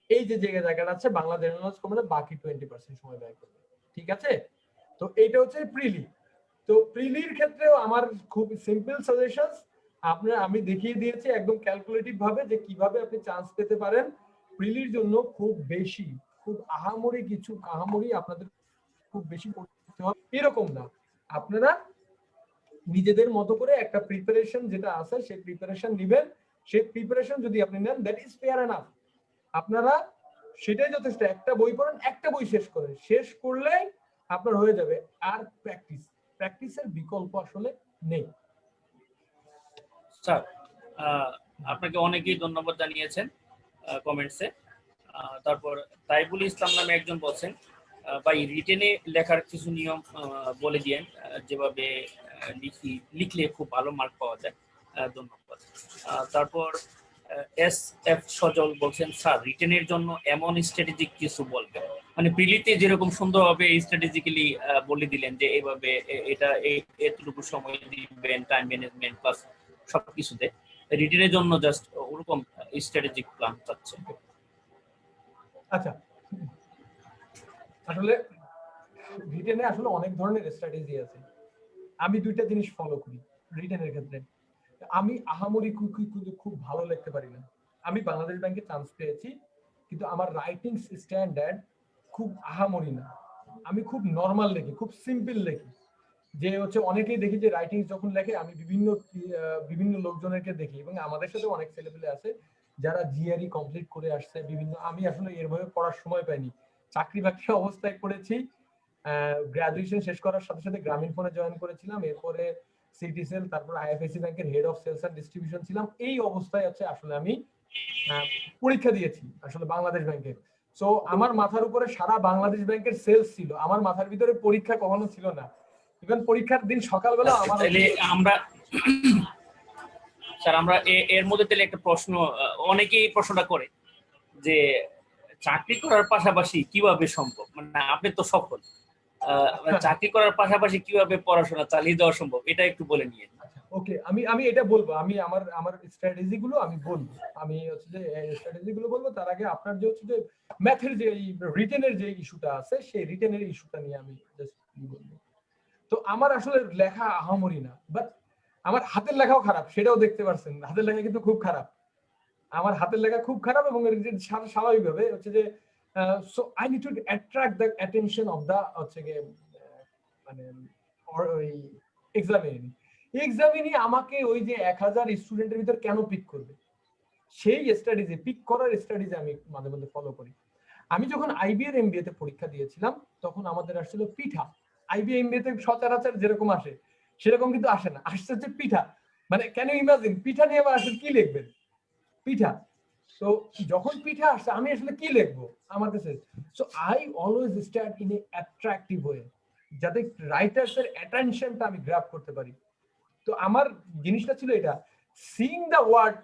এই যে জায়গাটা আছে বাংলা, জেনারেল নলেজ, কম্পিউটার, বাকি 20% সময় ব্যয় করবে। ঠিক আছে? তো এইটা হচ্ছে প্রিলি। তো প্রিলির ক্ষেত্রেও আমার খুব সিম্পল সাজেশনস আমি দেখিয়ে দিয়েছি একদম ক্যালকুলেটিভ ভাবে যে কিভাবে আপনি চান্স পেতে পারেন। প্রিলির জন্য খুব আহামরি আপনাদের খুব বেশি করতে হবে এরকম না। আপনারা নিজেদের মতো করে একটা প্রিপারেশন যেটা আছে সেই প্রিপারেশন নেবেন। সেই প্রিপারেশন যদি আপনি নেন, দ্যাট ইজ ফেয়ার এনাফ। আপনারা সেটাই যথেষ্ট। একটা বই পড়েন, একটা বই শেষ করলেই আপনার হয়ে যাবে। আর প্র্যাকটিসের বিকল্প আসলে নেই। স্যার, আপনাকে অনেকেই ধন্যবাদ জানিয়েছেন কমেন্টসে। তারপর তাইবুল ইসলাম নামে একজন বলছেন, ভাই রিটেনে লেখার কিছু নিয়ম বলে দিয়েন, যেভাবে লিখলে খুব ভালো মার্ক পাওয়া যায়। ধন্যবাদ। তারপর এস এফ সজল বলছেন, স্যার রিটেনের জন্য এমন স্ট্র্যাটেজিক কিছু বলবেন, মানে প্রিলিতে যেরকম সুন্দরভাবে স্ট্র্যাটেজিক্যালি বলে দিলেন যে এইভাবে এটা এতটুকু সময় দিবেন, টাইম ম্যানেজমেন্ট প্লাস সবকিছুতে, রিটেনের জন্য জাস্ট ওরকম স্ট্র্যাটেজিক প্ল্যান চাচ্ছে। আচ্ছা, আসলে রিটেনে আসলে অনেক ধরনের স্ট্র্যাটেজি আছে। আমি দুইটা জিনিস ফলো করি রিটেনের ক্ষেত্রে। আমি আহামরি খুব ভালো লিখতে পারি না। আমি বাংলাদেশ ব্যাংকে চান্স পেয়েছি, কিন্তু আমার রাইটিং স্ট্যান্ডার্ড খুব আহামরি না। আমি খুব নরমাল লিখি, খুব সিম্পল লিখি। যে হচ্ছে অনেকেই দেখি যে রাইটিং যখন লেখে, আমি বিভিন্ন লোকজনেরকে দেখি, এবং আমাদের সাথে অনেক ছেলেপেলে আছে যারা জিআরই কমপ্লিট করে আসছে বিভিন্ন। আমি আসলে এরভাবে পড়ার সময় পাইনি, চাকরি বাকরি অবস্থায় করেছি। গ্রাজুয়েশন শেষ করার সাথে সাথে গ্রামীণ ফোনে জয়েন করেছিলাম, এরপরে সিটিসেল, তারপর আইএফএসসি ব্যাংকের head of sales and distribution ছিলাম। এই অবস্থায় আছে আসলে আমি পরীক্ষা দিয়েছি আসলে বাংলাদেশ ব্যাংকের। সো আমার মাথার উপরে সারা বাংলাদেশ ব্যাংকের সেলস ছিল, আমার মাথার ভিতরে পরীক্ষা কখনো ছিল না। ইভেন পরীক্ষার দিন সকালবেলা আমার আমরা স্যার আমরা এর মধ্যে তাহলে একটা প্রশ্ন, অনেকেই প্রশ্নটা করে যে চাকরি করার পাশাপাশি কিভাবে সম্ভব, মানে আপনি তো সফল, চাকরি করার পাশাপাশি কিভাবে পড়াশোনা চালিয়ে যাওয়া সম্ভব, এটা একটু বলে নিয়ে। ওকে, আমি এটা বলবো, আমি আমার স্ট্র্যাটেজি গুলো আমি বলবো। আমি হচ্ছে যে স্ট্র্যাটেজি গুলো বলবো, তার আগে আপনার যে হচ্ছে যে ম্যাথের যে রিটেনের যে ইস্যুটা আছে, সেই রিটেনের ইস্যুটা নিয়ে আমি জাস্ট বলবো। তো আমার আসলে লেখা আহামরি না, বাট আমার হাতের লেখাও খারাপ, সেটাও দেখতে পাচ্ছেন। হাতের লেখা কিন্তু খুব খারাপ, আমার হাতের লেখা খুব খারাপ, এবং স্বাভাবিকভাবে হচ্ছে যে so I need to attract the attention of the হচ্ছে যে মানে ওই এক্সামিনি আমাকে ওই যে 1000 স্টুডেন্টের ভিতর কেন পিক করবে, সেই স্ট্র্যাটেজি, পিক করার স্ট্র্যাটেজি আমি মাঝে মধ্যে ফলো করি। আমি যখন আইবিএর এমবিএ তে পরীক্ষা দিয়েছিলাম, তখন আমাদের আসছিল পিঠা। আইবিএ এমবিএ তে সচরাচর যেরকম আসে সেরকম কিন্তু আসে না, আসছে হচ্ছে পিঠা। মানে ক্যান ইউ ইমাজিন, পিঠা নিয়ে আবার আসলে কি লিখবেন, পিঠা। তো যখন পিঠা আসছে, আমি আসলে কি লিখবো আমার কাছে। So I always start in a attractive way, যাতে রাইটার্স এর অ্যাটেনশনটা আমি গ্র্যাব করতে পারি। তো আমার জিনিসটা ছিল এটা, সিইং দ্য ওয়ার্ড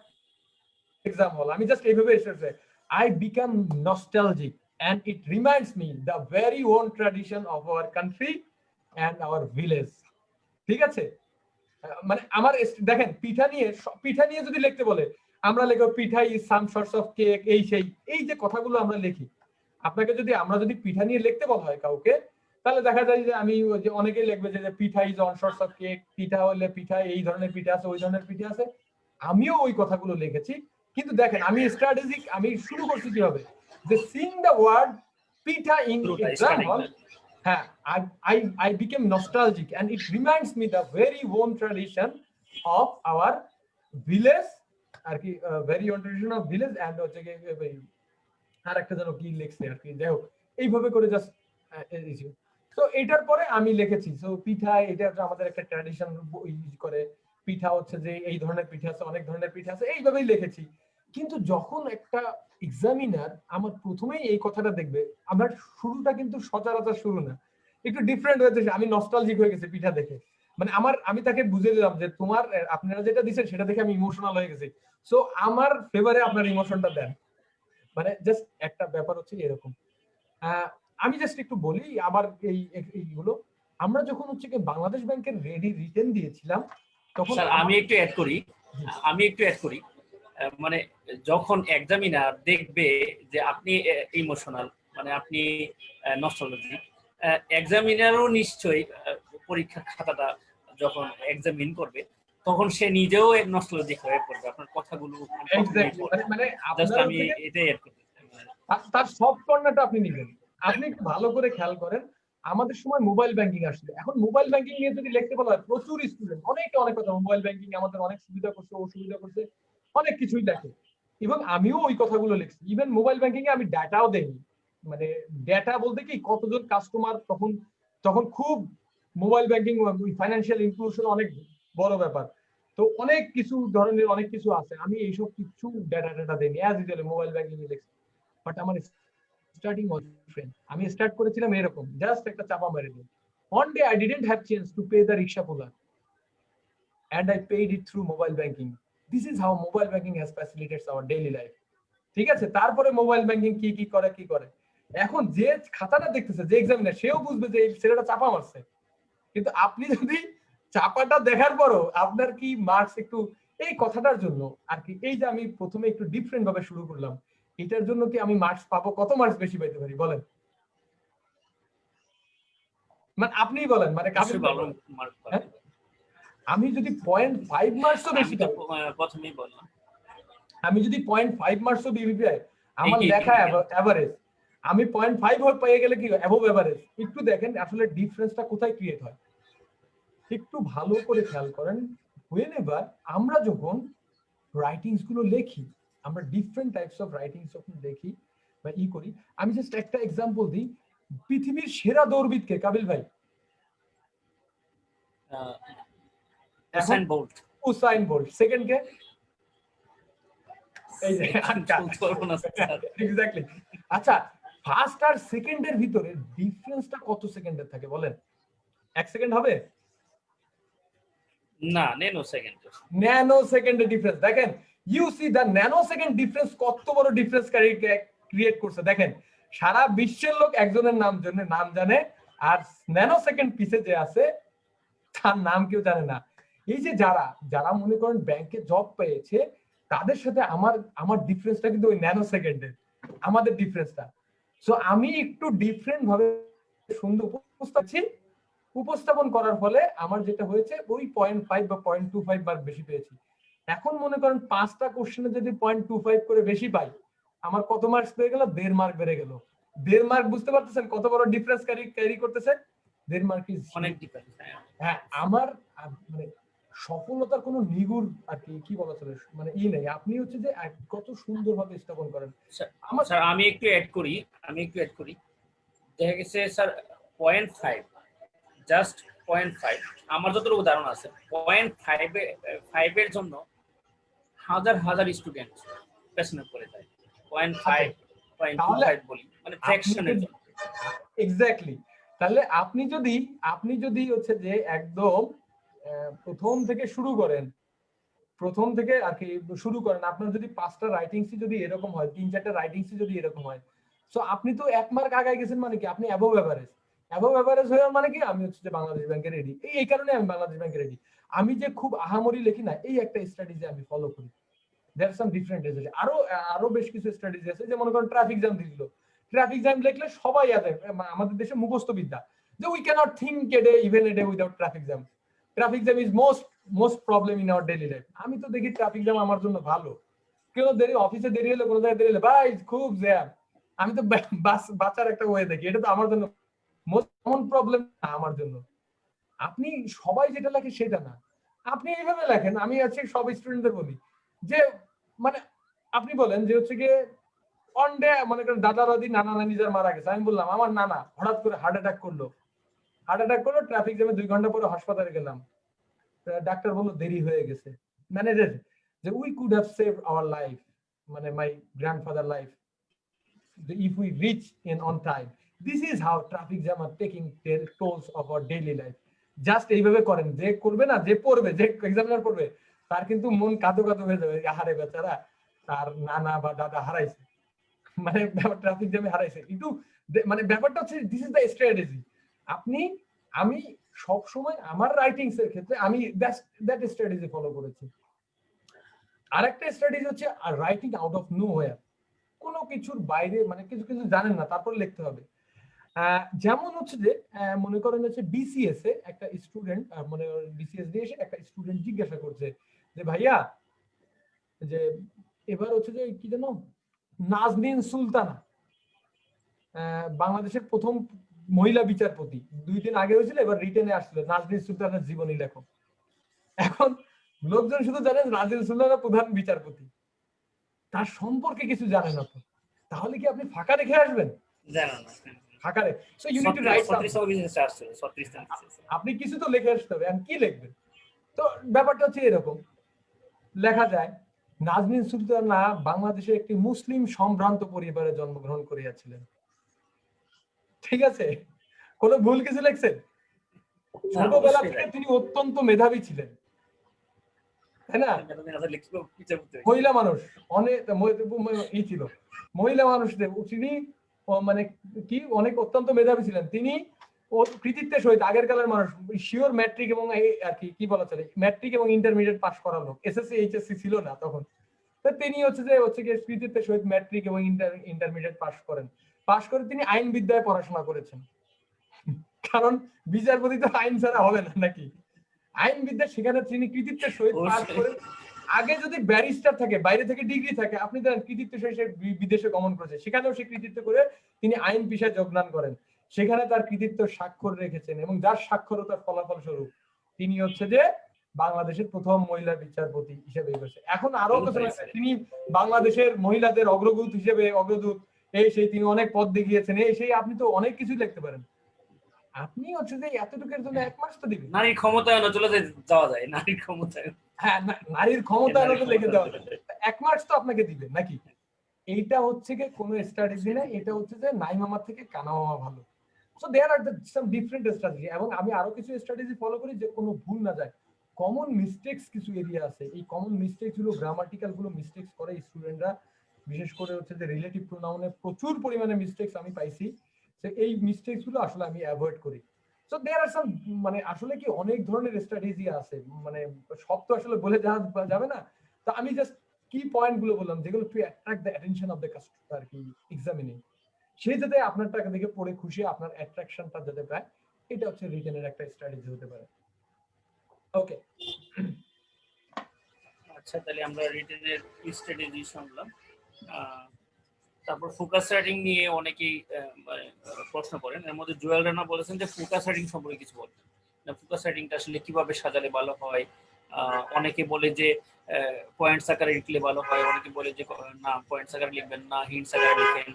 এক্সাম হল, আমি জাস্ট এইভাবে এসেছে, I become nostalgic and it reminds me the very own tradition of our country and our village। ঠিক আছে, মানে আমার দেখেন পিঠা নিয়ে যদি লিখতে বলে, আমরা লিখব pitha is some sorts of cake, এই সেই, এই যে কথাগুলো আমরা লিখি। আপনাকে যদি আমরা যদি পিঠা নিয়ে লিখতে বলা হয় কাউকে, তাহলে দেখা যায় যে আমি যে অনেকেই লিখবে যে pitha is on sorts of cake, পিঠা হলে পিঠা এই ধরনের পিঠা আছে, ওই ধরনের পিঠা আছে। আমিও ওই কথাগুলো লিখেছি, কিন্তু দেখেন আমি স্ট্র্যাটেজিক, আমি শুরু করছি কিভাবে, যে sing the word pitha in exam hall. হ্যাঁ, I became nostalgic and it reminds me the very own tradition of our village, আর কি very own tradition of village, and হচ্ছে কি আর একটা যেন কি লিখছে আর কি, যাই হোক এইভাবে করে জাস্ট। তো এটার পরে আমি লিখেছি, তো পিঠা এটা আমাদের একটা ট্র্যাডিশন করে, পিঠা হচ্ছে যে এই ধরনের পিঠা আছে, অনেক ধরনের পিঠা আছে, এইভাবেই লিখেছি। কিন্তু যখন একটা এক্সামিনার আমার প্রথমেই এই কথাটা দেখবে, আমার শুরুটা কিন্তু সচরাচর শুরু না, একটু ডিফারেন্ট হয়েছে। আমি নস্টালজিক হয়ে গেছি পিঠা দেখে, মানে আমি তাকে বুঝিয়ে দিলাম যে তোমার আপনারা যেটা দিচ্ছেন সেটা দেখে আমি ইমোশনাল হয়ে গেছি, সো আমার ফেভারে আপনার ইমোশনটা দেন। মানে জাস্ট একটা ব্যাপার হচ্ছে এরকম। আমি জাস্ট একটু বলি আবার এইগুলো, আমরা যখন হচ্ছে কি বাংলাদেশ ব্যাংকের রিটেন দিয়েছিলাম, তখন স্যার আমি একটু অ্যাড করি, মানে যখন এক্সামিনার দেখবে যে আপনি ইমোশনাল, মানে আপনি নস্টালজিক, এক্সামিনারও নিশ্চয়ই পরীক্ষার খাতাটা যখন এক্সামিন করবে, তখন সে নিজেও নস্টালজিক হয়ে পড়বে আপনার কথাগুলো। মানে জাস্ট আমি এটাই অ্যাড করি, তার সব কর্নারটা আপনি নেবেন। আপনি একটু ভালো করে খেয়াল করেন, আমাদের সময় মোবাইল ব্যাংকিং আসছে, এখন মোবাইল ব্যাংকিং নিয়ে যদি লিখতে বলা হয়, প্রচুর স্টুডেন্ট অনেক কথা, মোবাইল ব্যাংকিং আমাদের অনেক সুবিধা করছে, অসুবিধা করছে, অনেক কিছুই লেখে, এবং আমিও ওই কথাগুলো লিখছি। ইভেন মোবাইল ব্যাংকিং এ আমি ডাটাও দেইনি, মানে ডেটা বলতে কি কতজন কাস্টমার, তখন খুব মোবাইল ব্যাংকিং ফাইন্যান্সিয়াল ইনক্লুশন অনেক বড় ব্যাপার। তো অনেক কিছু ধরনের অনেক কিছু আছে, আমি এইসব কিছু ডেটা দেইনি, অ্যাজ ইউজুয়াল মোবাইল ব্যাংকিং এ লিখছি। বাট আমার স্টার্টিং ওয়াজ ডিফারেন্ট। আমি স্টার্ট করেছিলাম এরকম, জাস্ট একটা চাপা মেরে দিই, one day I didn't have chance to pay the rickshaw puller and I paid it through mobile banking, this is how mobile banking has facilitates our daily life. ঠিক আছে, তারপরে মোবাইল ব্যাংকিং কি কি করে এখন যে খাতাটা দেখতেছে, যে এক্সামিনার, সেও বুঝবে যে এই ছেলেটা চাপা মারছে। কিন্তু আপনি যদি চাপাটা দেখার পরও আপনার কি মার্কস একটু, এই কথাটার জন্য আর কি, এই যে আমি প্রথমে একটু ডিফারেন্ট ভাবে শুরু করলাম, এটার জন্য কি আমি মার্কস পাবো, কত মার্কস বেশি পাইতে পারি বলেন? মানে আপনিই বলেন, মানে অবশ্যই ভালো মার্ক পাবেন। আমি যদি 0.5 মার্কসও বেশি আমি তো পাই, প্রথমেই বললাম, আমি যদি 0.5 মার্কসও বিবিপিআই, আমার লেখা এভারেজ, আমি 0.5 পেয়ে গেলে কি অ্যাবভ এভারেজ। একটু দেখেন আসলে ডিফারেন্সটা কোথায় ক্রিয়েট হয়, একটু ভালো করে খেয়াল করেন। whenever আমরা যখন রাইটিংস গুলো লিখি, আমরা ডিফারেন্ট টাইপস অফ রাইটিংস যখন লিখি বা করি, আমি জাস্ট একটা এক্সাম্পল দিই। পৃথিবীর সেরা দৌড়বিদ কে, কাবিল ভাই? Usain Bolt. Usain Bolt. Second কে? এই যে এক্স্যাক্টলি। আচ্ছা, ফার্স্ট আর সেকেন্ডের ভিতরে ডিফারেন্সটা কত সেকেন্ডের থাকে বলেন? 1 সেকেন্ড হবে না, ন্যানো সেকেন্ড। ন্যানো সেকেন্ডের ডিফারেন্স দেখেন। You see the nano second difference কত বড় ডিফারেন্স ক্রিয়েট করছে দেখেন। সারা বিশ্বের লোক একজনের নাম জানে, আর ন্যানো সেকেন্ড পিছে যে আছে তার নাম কেউ জানে না। এই যে যারা মনে করেন ব্যাংকে জব পেয়েছে, তাদের সাথে আমার ডিফারেন্সটা কিন্তু ওই ন্যানো সেকেন্ডের, আমাদের ডিফারেন্সটা। সো আমি একটু ডিফারেন্ট ভাবে সুন্দর উপস্থাপন করার ফলে আমার যেটা হয়েছে, ওই 0.5 বা 0.25 মার্ক বেশি পেয়েছি। এখন মনে করেন 5টা কোশ্চেনে যদি 0.25 করে বেশি পাই, আমার কত মার্কস পেয়ে গেল? 1.5 মার্ক বেড়ে গেল। 1.5 মার্ক, বুঝতে পারতেছেন কত বড় ডিফারেন্স ক্যারি করতেছে? 1.5 মার্ক ইজ অনেক ডিফারেন্স। হ্যাঁ, আমার মানে সফলতার কোনো নিগুড় আর কি বলা চলে, মানে নেই। আপনি হচ্ছে যে কত সুন্দরভাবে স্থাপন করেন। স্যার আমি একটু অ্যাড করি, দেখা গেছে স্যার 0.5, জাস্ট 0.5, আমার যতটুকু ধারণা আছে 0.5 এর জন্য হাজার স্টুডেন্ট পেছনে পড়ে যায়। 0.5, 0.25 বলি, মানে ফ্র্যাকশনের জন্য। এক্স্যাক্টলি। তাহলে আপনি যদি হচ্ছে যে একদম প্রথম থেকে আর কি শুরু করেন, আপনার যদি 5টা রাইটিংসই যদি এরকম হয়, 3-4টা রাইটিংসই যদি এরকম হয়, সো আপনি তো 1 মার্ক আগায় গেছেন। মানে কি আপনি অ্যাবভ এভারেজ হয়ে, মানে কি আমি হচ্ছে যে বাংলাদেশ ব্যাংকে রেডি। এই কারণে আমি বাংলাদেশ ব্যাংকে রেডি। আমি যে খুব আহামরি লিখি না, এই একটা স্ট্র্যাটেজি আমি ফলো করি। There some different strategy. আরো বেশ কিছু স্ট্র্যাটেজি আছে, যে মনে করেন ট্রাফিক জ্যাম দিল, ট্রাফিক জ্যাম লিখলে সবাই আছে, আমাদের দেশে মুখস্থ বিদ্যা, যে we cannot think even a day without traffic jam. Traffic jam is most problem in our daily life. আমি তো দেখি ট্রাফিক জ্যাম আমার জন্য ভালো। কেউ অফিসে দেরি হলে, কোনো জায়গায় দেরি হলে, ভাই খুব জ্যাম, আমি তো বাঁচার একটা ওয়ে দেখি। এটা তো আমার জন্য মোস্ট কমন প্রবলেম না আমার জন্য। আপনি সবাই যেটা লেখে সেটা না, আপনি এইভাবে লেখেন। আমি আজকে সব স্টুডেন্টদের বলি যে, মানে আপনি বলেন যে হচ্ছে গিয়ে অন ডে, মনে করেন দাদা দাদি নানা নানি যার মারা গেছে, আমি বললাম আমার নানা হঠাৎ করে হার্ট অ্যাটাক করলো, ট্রাফিক জ্যামে 2 ঘন্টা পরে হাসপাতালে গেলাম, ডাক্তার বললো দেরি হয়ে গেছে। মানে যে we could have save our life, মানে my grandfather life, if we reach in on time. This is how traffic jam are taking tolls of our daily life. Just এইভাবে করেন, যে করবে না, যে পড়বে, যে এক্সামিনার পড়বে, তার কিন্তু মন কাঁদো হয়ে যাবে, আহারে বেচারা, তার নানা বা দাদা হারাইছে, মানে ট্রাফিক জ্যামে হারাইছে। কিন্তু মানে ব্যাপারটা হচ্ছে, দিস ইজ দ্য স্ট্র্যাটেজি। আমি সব সময় আমার রাইটিংস এর ক্ষেত্রে আমি দ্যাট স্ট্র্যাটেজি ফলো করেছি। আরেকটা স্ট্র্যাটেজি হচ্ছে রাইটিং আউট অফ নোওয়্যার, কোনো কিছুর বাইরে, মানে কিছু জানেন না তারপর লিখতে হবে। যেমন হচ্ছে যে মনে করেন হচ্ছে বিসিএস এ একটা স্টুডেন্ট, মানে বিসিএস দিয়ে এসে একটা স্টুডেন্ট জিজ্ঞাসা করছে যে ভাইয়া, যে এবার হচ্ছে যে কি জানো, নাজনীন সুলতানা বাংলাদেশের প্রথম মহিলা বিচারপতি, 2 দিন আগে হয়েছিল, এবার রিটেনে আসছিল, নাজনীন সুলতানার জীবনী লেখো। এখন লোকজন শুধু জানেন নাজনীন সুলতানা প্রধান বিচারপতি, তার সম্পর্কে কিছু জানেন না। তো তাহলে কি আপনি ফাঁকা রেখে আসবেন? ফাঁকা রেখে, so you need to write something. আপনি কিছু তো লিখে আসতে হবে। আর কি লিখবেন? তো ব্যাপারটা হচ্ছে এরকম, লেখা যায় নাজনীন সুলতানা বাংলাদেশের একটি মুসলিম সম্ভ্রান্ত পরিবারে জন্মগ্রহণ করিয়াছিলেন। ঠিক আছে, কোনো ভুল কিছু লিখছেন? ছোটবেলা থেকে তিনি অত্যন্ত মেধাবী ছিলেন। তাই না? মেধাবী না থাকলে কিভাবে বিচারপতি হইছে? মহিলা মানুষ অনেক ই ছিল, মহিলা মানুষদের তিনি মানে কি অনেক অত্যন্ত মেধাবী ছিলেন। তিনি ও কৃতিত্বের সহিত আগের কালের মানুষ শিওর ম্যাট্রিক এবং আর কি বলা চলে ম্যাট্রিক এবং ইন্টারমিডিয়েট পাস করালো, এসএসসি এইচএসসি ছিল না তখন। তো তিনি হচ্ছে কি কৃতিত্বের সহিত ম্যাট্রিক এবং ইন্টারমিডিয়েট পাস করেন। পাস করে তিনি আইন বিদ্যায় পড়াশোনা করেছেন, কারণ বিচারপতি তো আইন ছাড়া হবে না নাকি। আইন বিদ্যা সেখানে তিনি কৃতিত্বের সহিত পাস করে, আগে যদি ব্যারিস্টার থাকে বাইরে থেকে ডিগ্রি থাকে আপনি জানেন কৃতিত্বের সহিত বিদেশে গমন করেছে, সেখানেও সে কৃতিত্ব করে তিনি আইন পেশায় যোগদান করেন, সেখানে তার কৃতিত্ব স্বাক্ষর রেখেছেন এবং যার স্বাক্ষরতার ফলাফল স্বরূপ তিনি হচ্ছে যে বাংলাদেশের প্রথম মহিলা বিচারপতি হিসেবে এসেছে। এখন আরো কিছু তিনি বাংলাদেশের মহিলাদের অগ্রদূত হিসেবে অগ্রদূত এই সেই তিনি অনেক পদ দেখিয়েছেন, এই সেই আপনি তো অনেক কিছু লিখতে পারেন। আপনি হচ্ছে যে এতটুকুর জন্য 1 মাস তো দিবেন। নারীর ক্ষমতায়ন চলে যাওয়া যায়, নারীর ক্ষমতায়ন, হ্যাঁ নারীর ক্ষমতায়ন তো লিখে দেওয়া যায়, 1 মাস তো আপনাকে দিবেন নাকি। এইটা হচ্ছে কি কোনো স্ট্র্যাটেজি না, এটা হচ্ছে যে নাই মামা থেকে কানা মামা ভালো। So there are some different strategy, এবং আমি আরো কিছু স্ট্র্যাটেজি ফলো করি যে কোনো ভুল না যায়। কমন মিস্টেকস কিছু এরিয়া আছে, এই কমন মিস্টেকস গুলো গ্রামাটিক্যাল গুলো মিস্টেকস করে স্টুডেন্টরা, বিশেষ করে হচ্ছে যে রিলেটিভ প্রোনাউনে প্রচুর পরিমাণে মিস্টেকস আমি পাইছি, যে এই মিস্টেকস গুলো আসলে আমি অ্যাভয়েড করি। সো देयर আর সাম মানে আসলে কি অনেক ধরনের স্ট্র্যাটেজি আছে, মানে সব তো আসলে বলে যাবে না। তো আমি জাস্ট কি পয়েন্ট গুলো বললাম যেগুলো to attract the attention of the customer আর কি এক্সামিনিং, সে যাতে আপনার টাকা দেখে পড়ে খুশি, আপনার অ্যাট্রাকশনটা যাতে পায়, এটা হচ্ছে রিটেনের একটা স্ট্র্যাটেজি হতে পারে। ওকে, আচ্ছা তাহলে আমরা রিটেনের স্ট্র্যাটেজি শুনলাম। তারপর ফোকাস রাইটিং নিয়ে অনেকেই প্রশ্ন করেন, এর মধ্যে জুয়েল রানা বলেছেন যে ফোকাস রাইটিং সম্পর্কে কিছু বলতেন না, ফোকাস রাইটিংটা আসলে কিভাবে সাজালে ভালো হয়। অনেকে বলে যে পয়েন্টস আকারে লিখলে ভালো হয়, অনেকে বলে যে না পয়েন্টস আকারে লিখবেন না, হিন্টস আকারে লিখেন,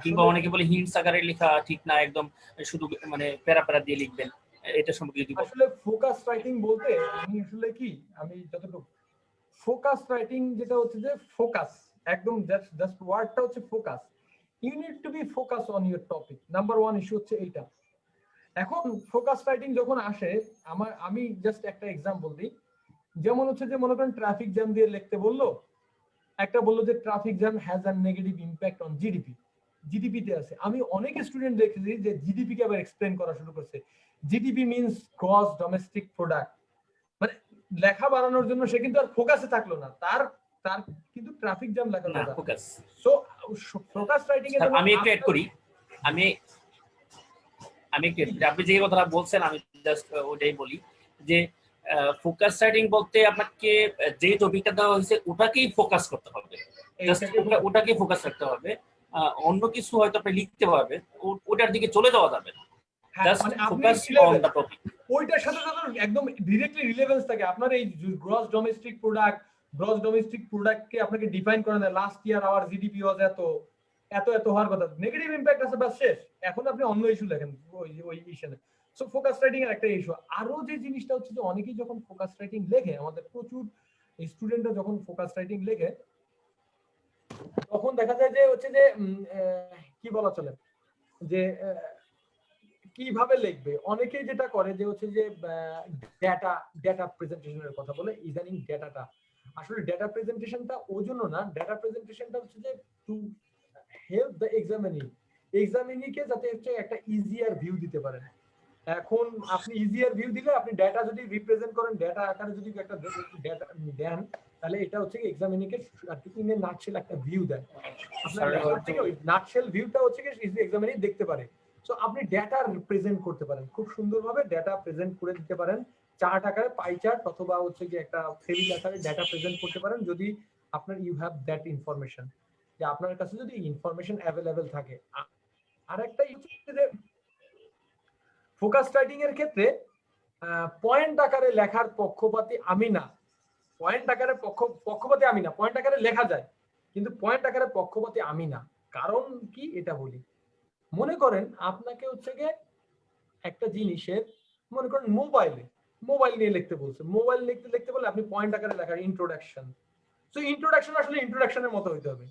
কিংবা অনেকে বলে হিন্টস আকারে লেখা ঠিক না, একদম শুধু মানে প্যারা প্যারা দিয়ে লিখবেন। এটা সম্পর্কে যদি আসলে ফোকাস রাইটিং বলতে আমি আসলে কি, আমি যতটুকু ফোকাস রাইটিং যেটা হচ্ছে যে ফোকাস, একদম জাস্ট ওয়ার্ডটা হচ্ছে focus. You need to be focus on your topic, number 1 issue হচ্ছে এইটা। এখন ফোকাস রাইটিং যখন আসে, আমি জাস্ট একটা এক্সাম্পল দিই, যেমন হচ্ছে যে মনে করেন ট্রাফিক জ্যাম দিয়ে লিখতে বললো, একটা বললো যে traffic jam has a negative impact on GDP, GDP তে আছে। আমি অনেক স্টুডেন্ট দেখেছি যে জিডিপি কে আবার এক্সপ্লেন করা শুরু করছে, GDP means gross domestic product, মানে লেখা বাড়ানোর জন্য সে কিন্তু আর ফোকাসে থাকলো না, তার তার কিন্তু ট্রাফিক জ্যাম লেখার কথা। ফোকাস, সো ফোকাস রাইটিং এর আমি একটু অ্যাড করি, আমি একটু আপনি যে কথাটা বলছেন আমি জাস্ট ওটাই বলি যে ফোকাস রাইটিং বলতে আপনাকে যে টপিকটা দেওয়া হয়েছে ওটাকেই ফোকাস করতে হবে, ওটাকেই ফোকাস রাখতে হবে। অন্য কিছু হয়তো আপনি লিখতে পারবেন, ওটার দিকে চলে যাওয়া যাবে না, just focus on the topic. ওইটার সাথে সাথে একদম ডাইরেক্টলি রিলেভেন্স থাকে আপনার এই gross domestic product, gross domestic প্রোডাক্টকে আপনাকে ডিফাইন করে দেয়, last year our GDP was এত এত এত হওয়ার কথা, নেগেটিভ ইম্প্যাক্ট আছে বাস শেষ, এখন আপনি অন্য ইস্যু লেখেন ওই ইস্যুতে। সো ফোকাস রাইটিং এর একটা ইস্যু। আরো যে জিনিসটা হচ্ছে যে অনেকেই যখন ফোকাস রাইটিং লেখে, আমাদের প্রচুর স্টুডেন্টরা যখন ফোকাস রাইটিং লেখে তখন দেখা যায় যে হচ্ছে যে কি বলা চলে যে কিভাবে লিখবে, অনেকেই যেটা করে যে হচ্ছে যে ডেটা প্রেজেন্টেশনের কথা বলে, ইদানিং ডেটাটা আসলে ডেটা প্রেজেন্টেশনটা ওজন্য না, ডেটা প্রেজেন্টেশনটা হচ্ছে যে টু হেল্প দ্য এক্সামিনিকে যাতে হচ্ছে একটা ইজিয়ার ভিউ দিতে পারেন। এখন আপনি ইজিয়ার ভিউ দিলে আপনি ডেটা যদি রিপ্রেজেন্ট করেন, ডেটা আকারে যদি একটা ডেটা দেন, তাহলে এটা হচ্ছে এক্সামিনিকে ইন এ নাটশেল একটা ভিউ দেন, আপনার লেখার থেকে ওই নাটশেল ভিউটা হচ্ছে কি এক্সামিনি দেখতে পারে। সো আপনি ডেটা প্রেজেন্ট করতে পারেন, খুব সুন্দরভাবে ডেটা প্রেজেন্ট করে দিতে পারেন, চার্ট আকারে পাই চার্ট অথবা হচ্ছে কি একটা টেবিল আকারে ডেটা প্রেজেন্ট করতে পারেন, যদি আপনার ইউ হ্যাভ দ্যাট ইনফরমেশন, যে আপনার কাছে যদি ইনফরমেশন অ্যাভেলেবল থাকে। আর একটা হচ্ছে যে ফোকাস রাইটিং এর ক্ষেত্রে পয়েন্ট আকারে লেখার পক্ষপাতী আমি না, পয়েন্ট আকারে পক্ষপাতী আমি না, পয়েন্ট আকারে লেখা যায় কিন্তু পয়েন্ট আকারে পক্ষপাতী আমি না। কারণ কি এটা বলি, মনে করেন আপনাকে হচ্ছে গিয়ে একটা জিনিসের, মনে করেন মোবাইল নিয়ে লিখতে বলছে, মোবাইল লিখতে বলে আপনি পয়েন্ট আকারে লেখার ইন্ট্রোডাকশন, সো ইন্ট্রোডাকশন আসলে ইন্ট্রোডাকশনের মতো হইতে হবে।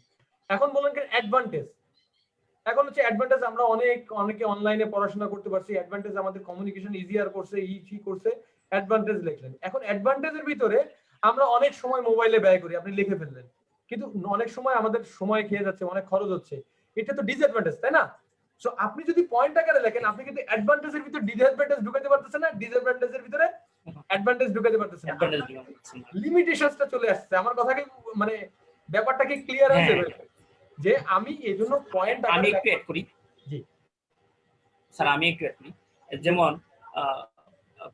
এখন বলেন কি অ্যাডভান্টেজ, এখন হচ্ছে অ্যাডভান্টেজ আমরা অনেকে অনলাইনে পড়াশোনা করতে পারছি, অ্যাডভান্টেজ আমাদের কমিউনিকেশন ইজিয়ার করছে, করছে, অ্যাডভান্টেজ লিখলেন। এখন অ্যাডভান্টেজের ভিতরে আমরা অনেক সময় মোবাইলে ব্যয় করি, আপনি লিখে ফেললেন, কিন্তু অনেক সময় আমাদের সময় খেয়ে যাচ্ছে, অনেক খরচ হচ্ছে, এটা তো ডিসঅ্যাডভান্টেজ, তাই না? সো আপনি যদি পয়েন্ট আকারে লেখেন, আপনি কিন্তু অ্যাডভান্টেজের ভিতরে ডিসঅ্যাডভান্টেজ ঢুকাতে পারতেছেন না, ডিসঅ্যাডভান্টেজের ভিতরে অ্যাডভান্টেজ ঢুকাতে পারতেছেন না, লিমিটেশনসটা চলে আসছে। আমার কথা কি মানে ব্যাপারটা কি ক্লিয়ার হয়েছে যে আমি এইজন্য পয়েন্ট আমি একটু অ্যাড করি। জি স্যার আমি একটু অ্যাড করি, যেমন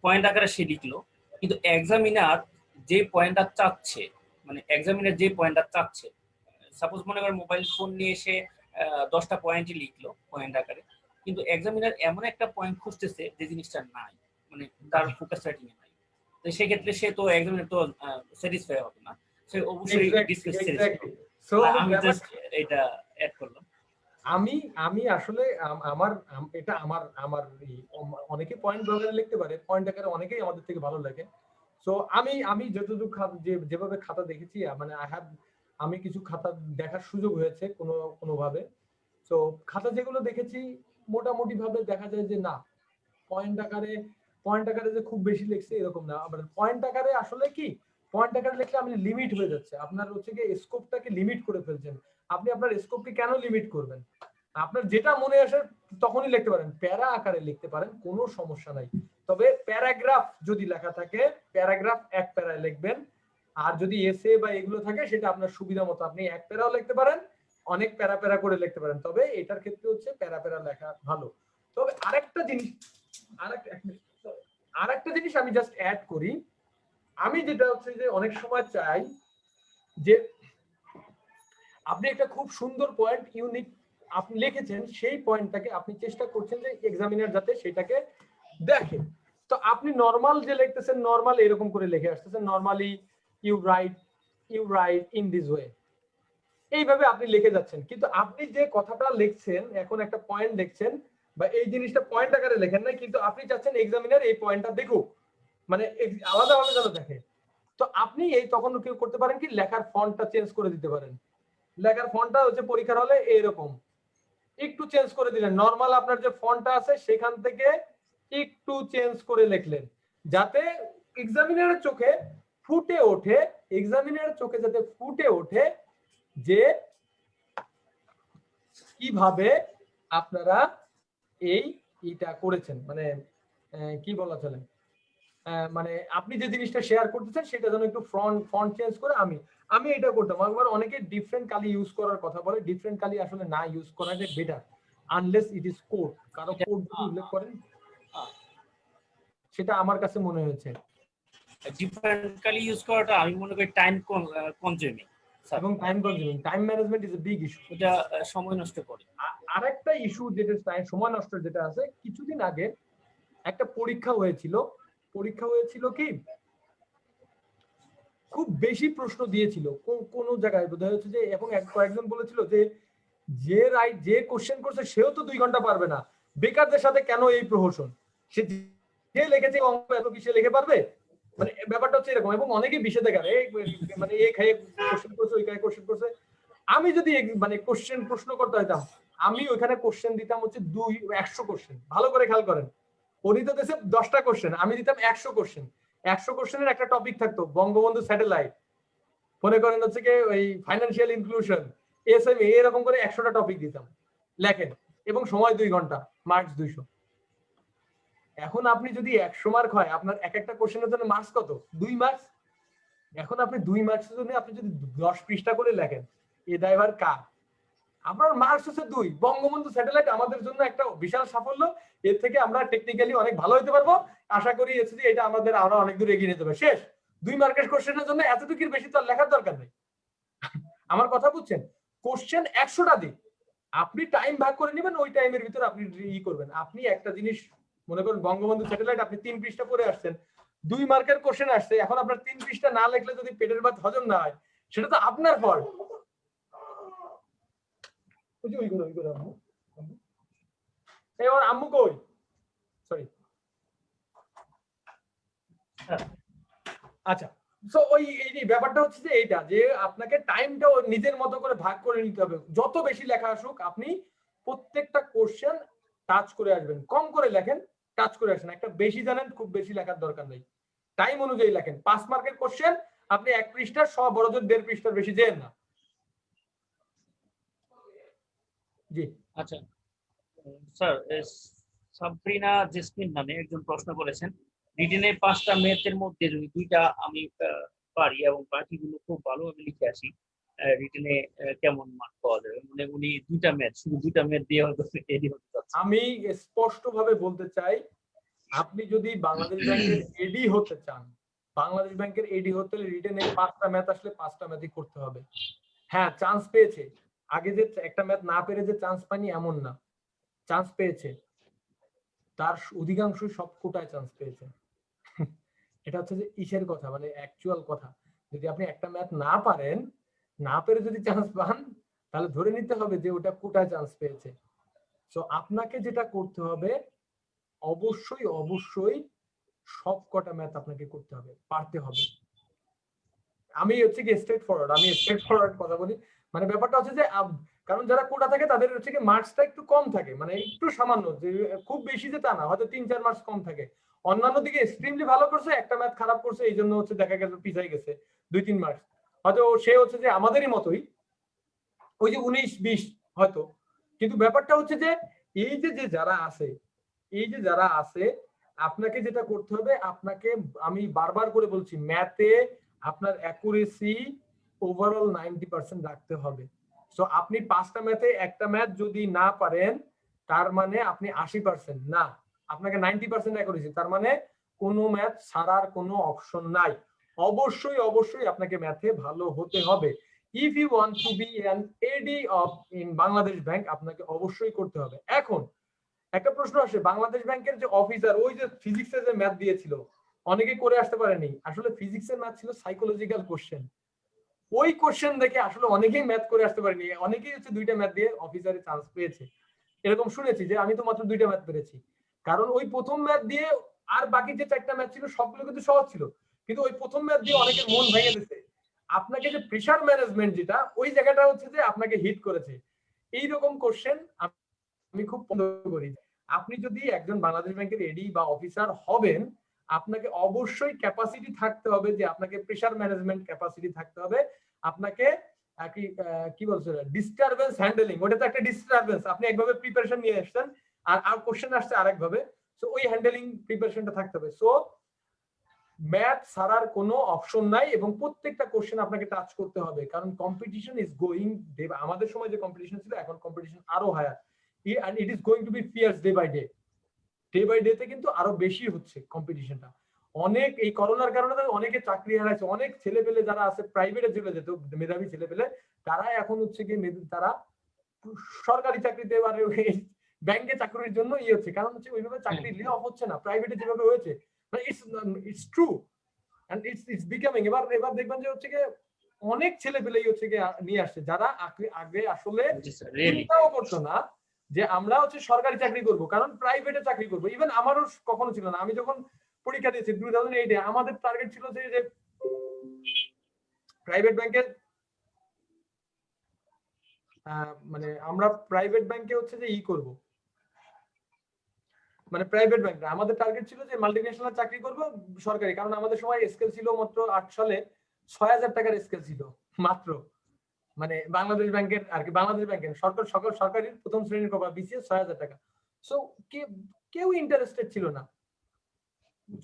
পয়েন্ট আকারে সে লিখলো, কিন্তু এক্সামিনার যে পয়েন্টটা চাচ্ছে, মানে এক্সামিনার যে পয়েন্টটা চাচ্ছে, সাপোজ মনে করেন মোবাইল ফোন নিয়ে এসে 10টা পয়েন্টই লিখলো পয়েন্ট আকারে, কিন্তু এক্সামিনার এমন একটা পয়েন্ট খুঁজতেছে যে জিনিসটা নাই, মানে তার ফোকাস রাইটিং এ নাই, তো সেই ক্ষেত্রে সে তো এক্সামিনার তো স্যাটিসফাই হবে না, সে অবশ্যই ডিসকাস সো আমি জাস্ট এটা অ্যাড করলাম। আমি আসলে আমার এটা আমার আমার অনেকে পয়েন্ট আকারে লিখতে পারে, পয়েন্ট আকারে অনেকেই আমাদের থেকে ভালো লাগে। সো আমি যতটুকু যেভাবে খাতা দেখেছি, মানে আমি কিছু খাতা দেখার সুযোগ হয়েছে কোনোভাবে। সো খাতা যেগুলো দেখেছি মোটামুটি ভাবে দেখা যায় যে না, পয়েন্ট আকারে যে খুব বেশি লিখছে এরকম না। আবার পয়েন্ট আকারে আসলে কি, পয়েন্ট আকারে লিখলে আপনি লিমিট হয়ে যাচ্ছে, আপনার হচ্ছে কি স্কোপটাকে লিমিট করে ফেলছেন। আপনি আপনার স্কোপকে কেন লিমিট করবেন? আপনার যেটা মনে আসে তখনই লিখতে পারেন, প্যারা আকারে লিখতে পারেন, কোনো সমস্যা নাই। তবে প্যারাগ্রাফ যদি লেখা থাকে, প্যারাগ্রাফ এক প্যারায় লিখবেন। আর যদি এসে বা এগুলো থাকে সেটা আপনার সুবিধা মতো, আপনি এক প্যারাও লিখতে পারেন, অনেক প্যারা প্যারা করে লিখতে পারেন। তবে এটার ক্ষেত্রে হচ্ছে প্যারা প্যারা লেখা ভালো। তবে আরেকটা জিনিস আমি জাস্ট অ্যাড করি, আমি যেটা হচ্ছে যে অনেক সময় চাই যে আপনি একটা খুব সুন্দর পয়েন্ট ইউনিক আপনি লিখেছেন, সেই পয়েন্টটাকে আপনি চেষ্টা করছেন যে এক্সামিনার যাতে সেটাকে দেখে। তো আপনি নরমাল যে লিখতেছেন, নরমাল এরকম করে লিখে আসতেছেন, normally you write in this way, এইভাবে আপনি লিখে যাচ্ছেন। কিন্তু আপনি যে কথাটা লিখছেন, এখন একটা পয়েন্ট লিখছেন বা এই জিনিসটা পয়েন্ট আকারে লেখেন না, কিন্তু আপনি চাচ্ছেন এক্সামিনার এই পয়েন্টটা দেখুক, মানে আলাদাভাবে যেন দেখে। তো আপনি এই তখন কি করতে পারেন, কি লেখার ফন্টটা চেঞ্জ করে দিতে পারেন। লেখার ফন্টটা হচ্ছে পরীক্ষার হলে এরকম একটু চেঞ্জ করে দিলেন, নরমাল আপনার যে ফন্টটা আছে সেখান থেকে একটু চেঞ্জ করে লিখলেন, যাতে এক্সামিনারের চোখে ফুটে ওঠে, এক্সামিনারের চোখে যাতে ফুটে ওঠে যে কিভাবে আপনারা এইটা করেছেন, মানে কি বলা চলে, মানে আপনি যে জিনিসটা শেয়ার করতেছেন সেটা যেন একটু ফন্ট চেঞ্জ করে আমি এটা করতাম। একবার অনেকে ডিফারেন্ট কালি ইউজ করার কথা বলে, ডিফারেন্ট কালি আসলে না ইউজ করাটাই better, unless it is code, কারো কোড যদি উল্লেখ করেন, সেটা আমার কাছে মনে হয়েছে ডিফারেন্ট কালি ইউজ করাটা আমি মনে করি টাইম কনজিউমিং, এবং time management is a big issue, এটা সময় নষ্ট করে। আরেকটা ইস্যু যেটা সময় নষ্ট যেটা আছে, কিছুদিন আগে একটা পরীক্ষা হয়েছিল কি খুব বেশি প্রশ্ন দিয়েছিল কোন জায়গায় বোধহয় হচ্ছে যে, এবং কয়েকজন বলেছিল যে কোশ্চেন করছে সেও তো 2 ঘন্টা পারবে না, বেকারদের সাথে কেন এই প্রহসন, সে যে লিখেছে অঙ্ক এত কি সে লিখে পারবে, মানে ব্যাপারটা হচ্ছে এরকম। এবং অনেকেই বিষেধাগার, মানে এই খাই কোশ্চেন করছে, ওই খাই কোশ্চেন করছে। আমি যদি মানে প্রশ্ন করতে হইতাম, আমি ওইখানে কোশ্চেন দিতাম হচ্ছে 100 কোশ্চেন। ভালো করে খেয়াল করেন, উনি তো দিয়েছে 10টা কোশ্চেন, আমি দিতাম 100 কোশ্চেন। 100 কোশ্চেনের একটা টপিক থাকতো বঙ্গবন্ধু স্যাটেলাইট, মনে করেন হচ্ছে কি ওই ফাইন্যান্সিয়াল ইনক্লুশন, এসএমই, এরকম করে 100টা টপিক দিতাম, লেখেন, এবং সময় 2 ঘন্টা, মার্কস 200। এখন আপনি যদি 100 মার্ক হয়, আপনার এক একটা কোশ্চেনের জন্য মার্কস কত? 2 মার্কস। এখন আপনি 2 মার্কসের জন্য আপনি যদি 10 পৃষ্ঠা করে লেখেন, এই ড্রাইভার কার? আপনার মার্কস হচ্ছে 2। বঙ্গবন্ধু স্যাটেলাইট আমাদের জন্য একটা বিশাল সাফল্য, এর থেকে আমরা টেকনিক্যালি অনেক ভালো হতে পারবো, আশা করি এসএসসি এটা আমাদের আরো অনেক দূর এগিয়ে নিতে পারবে। শেষ। 2 মার্কের কোশ্চেনের জন্য এতটুকুর বেশি তো লেখার দরকার নেই। আমার কথা বুঝছেন? কোশ্চেন 100টা দিন, আপনি টাইম ভাগ করে নেবেন, ওই টাইমের ভিতরে আপনি করবেন। আপনি একটা জিনিস মনে করেন বঙ্গবন্ধু স্যাটেলাইট আপনি 3 পৃষ্ঠা পড়ে আসছেন, 2 মার্কের কোশ্চেন আসছে, এখন আপনার 3 পৃষ্ঠা না লিখলে যদি পেটের ভাত হজম না হয়, সেটা তো আপনার ফল্ট। আম্মু কই, সরি, আচ্ছা। সো এই ব্যাপারটা হচ্ছে যে এইটা, যে আপনাকে টাইমটা নিজের মতো করে ভাগ করে নিতে হবে। যত বেশি লেখা আসুক, আপনি প্রত্যেকটা কোশ্চেন টাচ করে আসবেন, কম করে লেখেন, টাচ করে আসেন। একটা বেশি জানেন, খুব বেশি লেখার দরকার নেই, টাইম অনুযায়ী লেখেন। 5 মার্কের কোশ্চেন আপনি 1 পৃষ্ঠার সব বড় জোর 1.5 পৃষ্ঠার বেশি যেন না। জি আচ্ছা স্যার, সাবরিনা জেসমিন নামে একজন প্রশ্ন করেছেন, রিটেনে 5টা ম্যাথের মধ্যে যদি 2টা আমি পারি এবং বাকিগুলো খুব ভালোভাবে লিখে আসি, রিটেনে কেমন মার্ক পাওয়া যাবে? মানে উনি 2টা ম্যাথ, শুধু 2টা ম্যাথ দিয়ে হয়তো এডি হতে চাচ্ছেন। আমি স্পষ্টভাবে বলতে চাই, আপনি যদি বাংলাদেশ ব্যাংকের এডি হতে চান, বাংলাদেশ ব্যাংকের এডি হতে হলে রিটেনে 5টা ম্যাথ আসলে 5টা ম্যাথই করতে হবে। হ্যাঁ, চান্স পেয়েছে, আগে যে একটা ম্যাথ না পেরে যে চান্স পায়নি এমন না, চান্স পেয়েছে, তার অধিকাংশ সব কোটায় চান্স পেয়েছে। এটা হচ্ছে যে ইসের কথা, মানে অ্যাকচুয়াল কথা। যদি আপনি একটা ম্যাথ না পারেন, না পেরে যদি চান্স পান, তাহলে ধরে নিতে হবে যে ওটা কোটায় চান্স পেয়েছে। সো আপনাকে যেটা করতে হবে, অবশ্যই অবশ্যই সব কটা ম্যাথ আপনাকে করতে হবে, পারতে হবে। আমি হচ্ছে কি স্ট্রেট ফরওয়ার্ড, আমি স্ট্রেট ফরওয়ার্ড কথা বলি। মানে ব্যাপারটা হচ্ছে যে কারণ যারা কোটা থাকে তাদের হচ্ছে কি মার্কসটা একটু কম থাকে, মানে একটু সামান্য, যে খুব বেশি যে তা না, হয়তো 3-4 মার্কস কম থাকে। অন্যান্য দিকে এক্সট্রিমলি ভালো করছে, একটা ম্যাথ খারাপ করছে, এই জন্য হচ্ছে দেখা গেল পিছাই গেছে 2-3 মার্কস। হয়তো সে হচ্ছে যে আমাদেরই মতোই, ওই যে 19-20 হয়তো। কিন্তু ব্যাপারটা হচ্ছে যে এই যে যে যারা আছে, এই যে যারা আছে, আপনাকে যেটা করতে হবে, আপনাকে আমি বারবার করে বলছি, ম্যাথে আপনার অ্যাকুরেসি ওভারঅল 90% রাখতে হবে। সো আপনি 5টা ম্যাথে একটা ম্যাথ যদি না পারেন, তার মানে আপনি 80% না, আপনাকে 90% অ্যাকুরেসি, তার মানে কোনো ম্যাথ ছাড়ার কোনো অপশন নাই। অবশ্যই অবশ্যই আপনাকে ম্যাথে ভালো হতে হবে। If you want to be an AD of in Bangladesh bank, আপনাকে অবশ্যই করতে হবে। এখন একটা প্রশ্ন আসে, বাংলাদেশ ব্যাংকের যে অফিসার, ওই যে ফিজিক্সের যে ম্যাথ দিয়েছিল, অনেকে করে আসতে পারেনি। আসলে ফিজিক্সের ম্যাথ ছিল সাইকোলজিক্যাল কোশ্চেন, ওই কোশ্চেন দেখে আসলে অনেকেই ম্যাথ করে আসতে পারেনি, অনেকেই হচ্ছে 2টা ম্যাথ দিয়ে অফিসারে চান্স পেয়েছে। এরকম শুনেছি যে আমি তো মাত্র 2টা ম্যাথ পেরেছি, কারণ ওই প্রথম ম্যাথ দিয়ে, আর বাকি যে 4টা ম্যাথ ছিল সবগুলো কিন্তু সহজ ছিল, কিন্তু ওই প্রথম ম্যাথ দিয়ে অনেকের মন ভেঙে দিয়েছে। আপনাকে যে প্রেশার ম্যানেজমেন্ট, যেটা ওই জায়গাটা হচ্ছে যে আপনাকে হিট করেছে। এইরকম কোশ্চেন আমি খুব পছন্দ করি। আপনি যদি একজন বাংলাদেশ ব্যাংকের এডি বা অফিসার হবেন, আপনাকে অবশ্যই ক্যাপাসিটি থাকতে হবে, যে আপনাকে প্রেশার ম্যানেজমেন্ট ক্যাপাসিটি থাকতে হবে। আপনাকে কি বলছে, ডিস্টারবেন্স হ্যান্ডেলিং, ওটা তো একটা ডিস্টারবেন্স, আপনি একভাবে প্রিপারেশন নিয়ে আসছেন আর কোশ্চেন আসছে আরেকভাবে, সো ওই হ্যান্ডেলিং প্রিপারেশনটা থাকতে হবে। সো ম্যাথ ছাড়ার কোনো অপশন নাই, এবং প্রত্যেকটা কোশ্চেন আপনাকে টাচ করতে হবে, কারণ কম্পিটিশন ইজ গোয়িং, আমাদের সময় যে কম্পিটিশন ছিল, এখন কম্পিটিশন আরো higher, and it is going to be fierce day by day, day by day তে কিন্তু আরো বেশি হচ্ছে কম্পিটিশনটা। অনেক এই করোনার কারণে অনেকে চাকরি হারাইছে, অনেক ছেলেপেলে যারা আছে প্রাইভেটে চলে যেত, মেধাবী ছেলেপেলে, তারা এখন হচ্ছে কি তারা সরকারি চাকরিতে, মানে ব্যাংকে চাকরির জন্য ইয়ে হচ্ছে, কারণ হচ্ছে ওইভাবে চাকরি লে অফ হচ্ছে না, প্রাইভেটে যেভাবে হয়েছে, মানে it's true and it's becoming. এবার দেখবেন যে হচ্ছে কি অনেক ছেলেপেলেই হচ্ছে কি নিয়ে আসছে, যারা আগে আসলে চিন্তাও করতো না যে আমরা হচ্ছে সরকারি চাকরি করব, কারণ প্রাইভেটে চাকরি করব। ইভেন আমারও কখনো ছিল না, আমি যখন পরীক্ষা দিয়েছি 2008-এ, আমাদের টার্গেট ছিল যে প্রাইভেট ব্যাংকের, মানে আমরা প্রাইভেট ব্যাংকে হচ্ছে যে করব, মানে প্রাইভেট ব্যাংক, আমাদের টার্গেট ছিল যে মাল্টিন্যাশনাল চাকরি করব সরকারি, কারণ আমাদের সময় স্কেল ছিল মাত্র 8 সালে 6000 টাকার স্কেল ছিল মাত্র, মানে বাংলাদেশ ব্যাংকের আর কি, বাংলাদেশ ব্যাংকের সরকারি প্রথম শ্রেণীর কপা বিসিএস 6000 টাকা। সো কেউ ইন্টারেস্টেড ছিল না,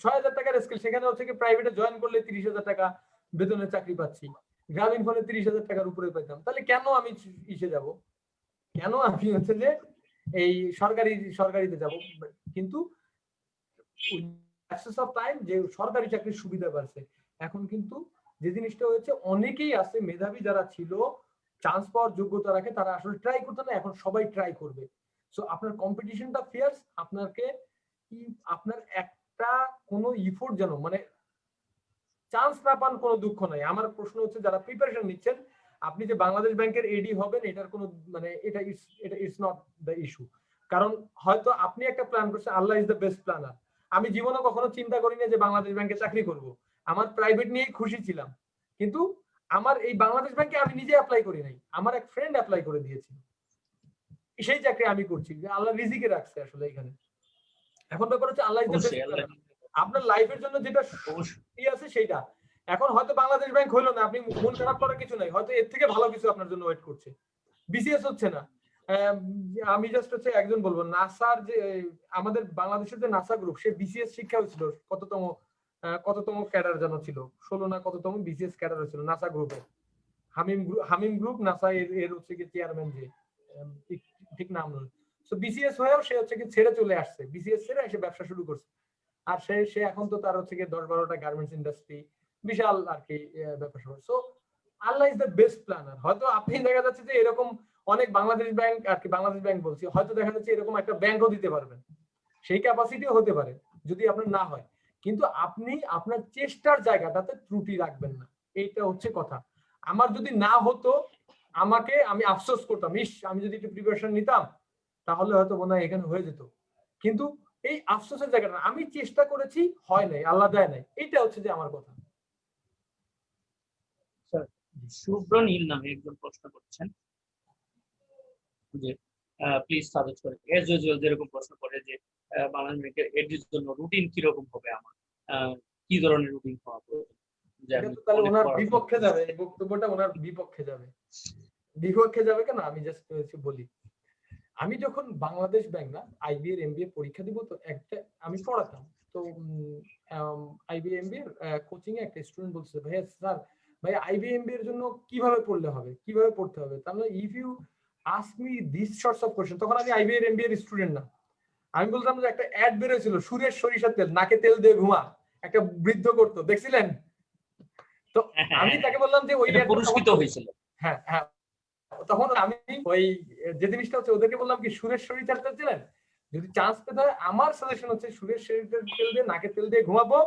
6000 টাকার স্কেল, সেখানে হচ্ছে কি প্রাইভেটে জয়েন করলে 30,000 টাকা বেতনের চাকরি পাচ্ছি, গ্রামীণ ফোনে 30,000 টাকার উপরে পেতাম, তাহলে কেন আমি ইসে যাব, কেন আমি হচ্ছে যে এই সরকারিতে যাব। কিন্তু অ্যাক্সেস অফ টাইম, যে সরকারি চাকরির সুবিধা বাড়ছে, এখন কিন্তু যে জিনিসটা হয়েছে, অনেকেই আছে মেধাবী যারা ছিল, চান্স পাওয়ার যোগ্যতা রাখে, তারা আসলে ট্রাই করতে না, এখন সবাই ট্রাই করবে। সো আপনার কম্পিটিশনটা ফিয়ার্স, আপনার একটা কোনো ইফোর্ট যেন, মানে চান্স না পান কোনো দুঃখ নাই। আমার প্রশ্ন হচ্ছে, যারা প্রিপারেশন নিচ্ছেন, আপনি যে বাংলাদেশ ব্যাংকের এডি হবেন, এটার কোনো মানে এটা ইটস নট দ্য ইস্যু, কারণ হয়তো আপনি একটা প্ল্যান করছেন, আল্লাহ ইজ দ্য বেস্ট প্ল্যানার। আমি জীবনে কখনো চিন্তা করি না যে বাংলাদেশ ব্যাংকে চাকরি করব, আমার প্রাইভেট নিয়েই খুশি ছিলাম, কিন্তু আমার এই বাংলাদেশ ব্যাংকে আমি নিজে অ্যাপ্লাই করি নাই, আমার এক ফ্রেন্ড অ্যাপ্লাই করে দিয়েছিল, সেই চাকরি আমি করছি, আল্লাহ রিজিকে রাখছে আসলে এখানে। এখন ব্যাপার হচ্ছে আল্লাহ ইজ দ্য বেস্ট প্ল্যানার, আপনার লাইফের জন্য যেটা আছে সেইটা। এখন হয়তো বাংলাদেশ ব্যাংক হইলো না, আপনি মন খারাপ করার কিছু নাই, হয়তো এর থেকে ভালো কিছু আপনার জন্য ওয়েট করছে। বিসিএস হচ্ছে না, আমি জাস্ট হচ্ছে একজন বলবো, নাসার যে আমাদের বাংলাদেশের যে নাসা গ্রুপ, সে বিসিএস শিক্ষা হয়েছিল কততম ক্যাডার যেন ছিল, 16 না কততম বিসিএস ক্যাডার হয়েছিল নাসা গ্রুপে। হামিম গ্রুপ নাসা এর হচ্ছে কি চেয়ারম্যান, যে ঠিক নাম নয়। তো বিসিএস হয়েও সে হচ্ছে কি ছেড়ে চলে আসছে, বিসিএস ছেড়ে এসে ব্যবসা শুরু করছে। আর সে এখন তো তার হচ্ছে কি 10-12টা গার্মেন্টস ইন্ডাস্ট্রি, বিশাল আর কি ব্যাপার স্যাপার। So Allah is the best planner. হয়তো আপনি দেখা যাচ্ছে যে এরকম অনেক বাংলাদেশ ব্যাংক আর কি, বাংলাদেশ ব্যাংক বলছি, হয়তো দেখা যাচ্ছে এরকম একটা ব্যাংকও দিতে পারবেন, সেই ক্যাপাসিটিও হতে পারে যদি আপনার না হয়। কিন্তু আপনি আপনার চেষ্টার জায়গাটাতে ত্রুটি রাখবেন না, এইটা হচ্ছে কথা। আমার যদি না হতো, আমি আফসোস করতাম, ইস আমি যদি একটু প্রিপারেশন নিতাম তাহলে হয়তো মনে হয় এখানে হয়ে যেত। কিন্তু এই আফসোসের জায়গাটা, আমি চেষ্টা করেছি, হয় নাই, আল্লাহ দেয় নাই, এইটা হচ্ছে যে আমার কথা। শুভ্র নীল নামে একজন প্রশ্ন করছেন যে প্লিজ সাজেস্ট করে, এজ ইউজুয়াল যেরকম প্রশ্ন করে যে বাংলাদেশ ব্যাংকের এডির জন্য রুটিন কি রকম হবে, আমার কি ধরনের রুটিন হওয়া প্রয়োজন? তাহলে ওনার বিপক্ষে যাবে, এই বক্তব্যটা ওনার বিপক্ষে যাবে কেন, আমি জাস্ট বলি। আমি যখন বাংলাদেশ ব্যাংক না আইবি এর এমবিএ পরীক্ষা দিব, তো একটা আমি পড়াতাম, তো আইবি এমবিএ এর কোচিং এ একটা স্টুডেন্ট বলছে, ভাইয়া স্যার ভাই আইবি এমবিএ এর জন্য কিভাবে পড়লে হবে, কিভাবে পড়তে হবে। তাহলে if you ask me this sorts of question, তখন আমি আইবি এর এমবিএ এর স্টুডেন্ট না, আমি বলতাম যে একটা অ্যাড বের হয়েছিল, সুরেশ সরিষার তেল, নাকে তেল দিয়ে ঘুমা, একটা বৃদ্ধ করতো, দেখছিলেন? তো আমি তাকে বললাম যে ওই পুরস্কৃত হয়েছিল। হ্যাঁ হ্যাঁ, তখন আমি ওই যে জিনিসটা হচ্ছে ওদেরকে বললাম কি, সুরেশ সরিষার তেল ছিলেন, যদি চান্স পেতে হয় আমার সাজেশন হচ্ছে সুরেশ সরিষার তেল দিয়ে নাকে তেল দিয়ে ঘুমাবো,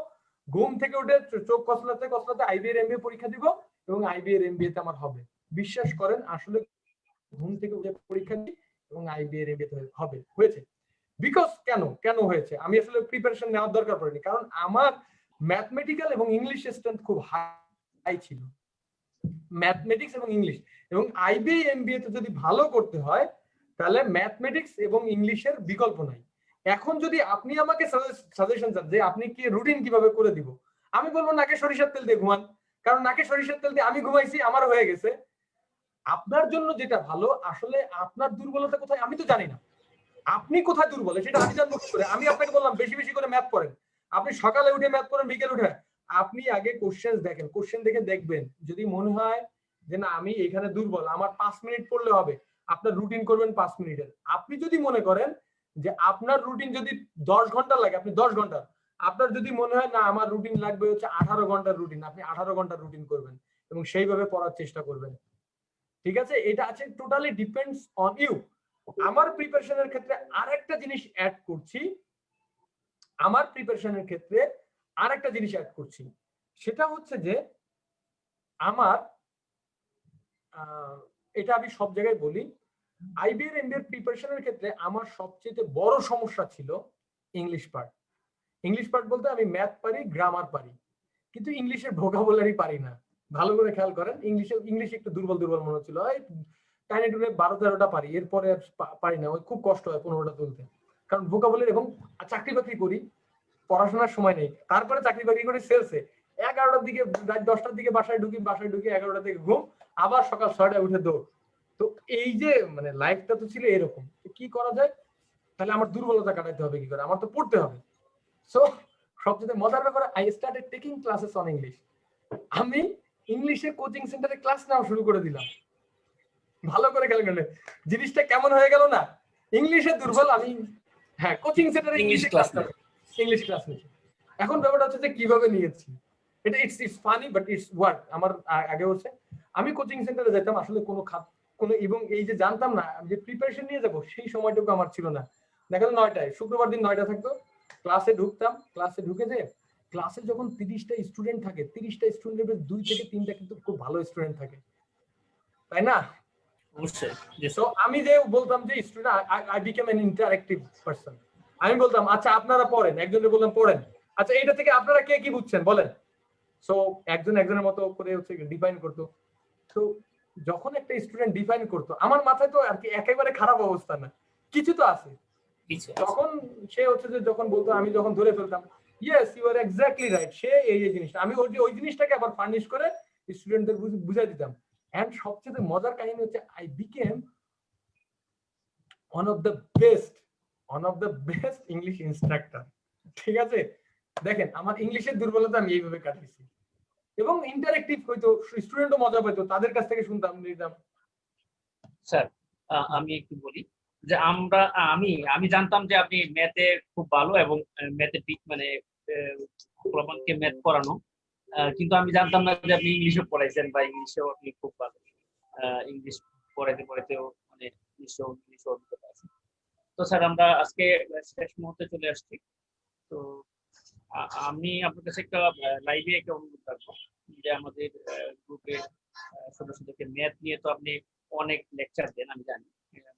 ঘুম থেকে উঠে চোখ কসলাতে কসলাতে আইবি এর এমবিএ পরীক্ষা দিব, এবং আইবি এর এমবিএ তে আমার হবে। বিশ্বাস করেন, আসলে ঘুম থেকে উঠে পরীক্ষা দিই এবং আইবি এর এমবিএ তে হয়েছে। বিকজ কেন হয়েছে, আমি আসলে প্রিপারেশন নেওয়ার দরকার পড়েনি, কারণ আমার ম্যাথমেটিক্যাল এবং ইংলিশ স্ট্রেংথ খুব হাই ছিল, ম্যাথমেটিক্স এবং ইংলিশ। এবং আইবি এমবিএ তে যদি ভালো করতে হয় তাহলে ম্যাথমেটিক্স এবং ইংলিশের বিকল্প নাই। এখন যদি আপনি আমাকে সাজেশন চান যে আপনি কি রুটিন কিভাবে করে দিব, আমি বলবো নাকে সরিষার তেল দিয়ে ঘুমান, কারণ নাকে সরিষার তেল দিয়ে আমি ঘুমাইছি, আমার হয়ে গেছে। আপনার জন্য যেটা ভালো, আসলে আপনার দুর্বলতা কোথায় আমি তো জানি না, আপনি কোথায় দুর্বল সেটা আমি জানবো কি করে? আমি আপনাকে বললাম বেশি বেশি করে ম্যাথ পড়েন, আপনি সকালে উঠে ম্যাথ পড়েন, বিকেলে উঠে, আপনি আগে কোশ্চেন দেখেন, কোশ্চেন দেখে দেখবেন, যদি মনে হয় যে না আমি এখানে দুর্বল, আমার 5 মিনিট পড়লে হবে, আপনার রুটিন করবেন 5 মিনিটের। আপনি যদি মনে করেন যে আপনার রুটিন যদি 10 ঘন্টা লাগে, আপনি 10 ঘন্টা, আপনার যদি মনে হয় না আমার রুটিন লাগবে হচ্ছে 18 ঘন্টার রুটিন, আপনি 18 ঘন্টার রুটিন করবেন এবং সেইভাবে পড়ার চেষ্টা করবেন। ঠিক আছে, এটা আছে টোটালি ডিপেন্ডস অন ইউ। আমার প্রিপারেশনের ক্ষেত্রে আরেকটা জিনিস অ্যাড করছি, সেটা হচ্ছে যে আমার এটা আমি সব জায়গায় বলি, আইবি এর এমবিএ প্রিপারেশনের ক্ষেত্রে আমার সবচেয়ে বড় সমস্যা ছিল ইংলিশ পার্ট বলতে আমি ম্যাথ পারি, গ্রামার পারি, কিন্তু ইংলিশের ভোকাবুলারি পারি না। ভালো করে খেয়াল করেন, ইংলিশ একটু দুর্বল মনে হচ্ছিল, টাইনে টুনে 12-13টা পারি, এরপরে পারি না, ওই খুব কষ্ট হয় 15টা তুলতে, কারণ ভোকাবুলারি। এবং চাকরি বাকরি করি, পড়াশোনার সময় নেই, তারপরে চাকরি বাকরি করি সেলসে, 11টার দিকে রাত 10টার দিকে বাসায় ঢুকি 11টা থেকে ঘুম, আবার সকাল 6টায় উঠে দৌড়। তো এই যে মানে লাইফটা তো ছিল এরকম, কি করা যায়, তাহলে আমার দুর্বলতা কাটাইতে হবে কি করে, আমার তো পড়তে হবে। সো সবচেয়ে মজার ব্যাপার, I started taking classes on English. আমি ইংলিশে কোচিং সেন্টারে ক্লাস নেওয়া শুরু করে দিলাম। ভালো করে খেয়াল করলে জিনিসটা কেমন হয়ে গেল না, ইংলিশে দুর্বল আমি, হ্যাঁ কোচিং সেন্টারে ইংলিশ ক্লাস নিয়েছি। এখন ব্যাপারটা হচ্ছে যে কিভাবে নিয়েছি, এটা it's funny but it's work. আমার আগে হচ্ছে আমি কোচিং সেন্টারে যেতাম, আসলে কোনো এবং এই যে জানতাম না যে প্রিপারেশন নিয়ে যাবো, সেই সময়টুকু আমার ছিল না। দেখা যায় 9টায়, শুক্রবার দিন 9টা থাকতো, ক্লাসে ঢুকতাম, ক্লাসে ঢুকে যে ক্লাসে যখন 30টা স্টুডেন্ট থাকে, 30টা স্টুডেন্টের 2 থেকে 3টা কিন্তু খুব ভালো স্টুডেন্ট থাকে, তাই না? অবশ্যই। তো আমি যে বলতাম যে student, I became an interactive person. আমি বলতাম আচ্ছা আপনারা পড়েন, একজনকে বললাম পড়েন, আচ্ছা এইটা থেকে আপনারা কে কি বুঝছেন বলেন। সো একজনের মতো করে হচ্ছে ডিফাইন করতো। তো যখন একটা স্টুডেন্ট ডিফাইন করতো, আমার মাথায় তো আর কি একেবারে খারাপ অবস্থা না, কিছু তো আছে। তখন সে হচ্ছে যে যখন বলতো, আমি যখন ধরে ফেলতাম, yes, you are exactly right. সে এই জিনিসটা আমি ওই জিনিসটাকে আবার ফার্নিশ করে স্টুডেন্টদের বুঝাই দিতাম। এন্ড সবচেয়ে মজার কাহিনী হচ্ছে I became one of the best English instructor. ঠিক আছে, দেখেন আমার ইংলিশের দুর্বলতা আমি এইভাবে কাটিয়েছি, এবং ইন্টারেক্টিভ হইতো, স্টুডেন্টও মজা পাইতো, তাদের কাছ থেকে শুনতাম নিতাম। স্যার আমি একটু বলি যে আমি জানতাম যে আপনি ম্যাথে খুব ভালো এবং ম্যাথে মানে প্রমাণকে ম্যাথ পড়ানো, কিন্তু আমি জানতাম না যে আপনি ইংলিশও পড়াইছেন বা ইংলিশেও আপনি খুব ভালো। ইংলিশ পড়াইতেও মানে ইংলিশ অভিজ্ঞতা আছে। তো স্যার আমরা আজকে শেষ মুহূর্তে চলে আসছি। তো আমি আপনার কাছে একটা লাইভে একটা অনুরোধ রাখবো যে আমাদের গ্রুপে সদস্যদেরকে ম্যাথ নিয়ে তো আপনি অনেক লেকচার দেন, আমি জানি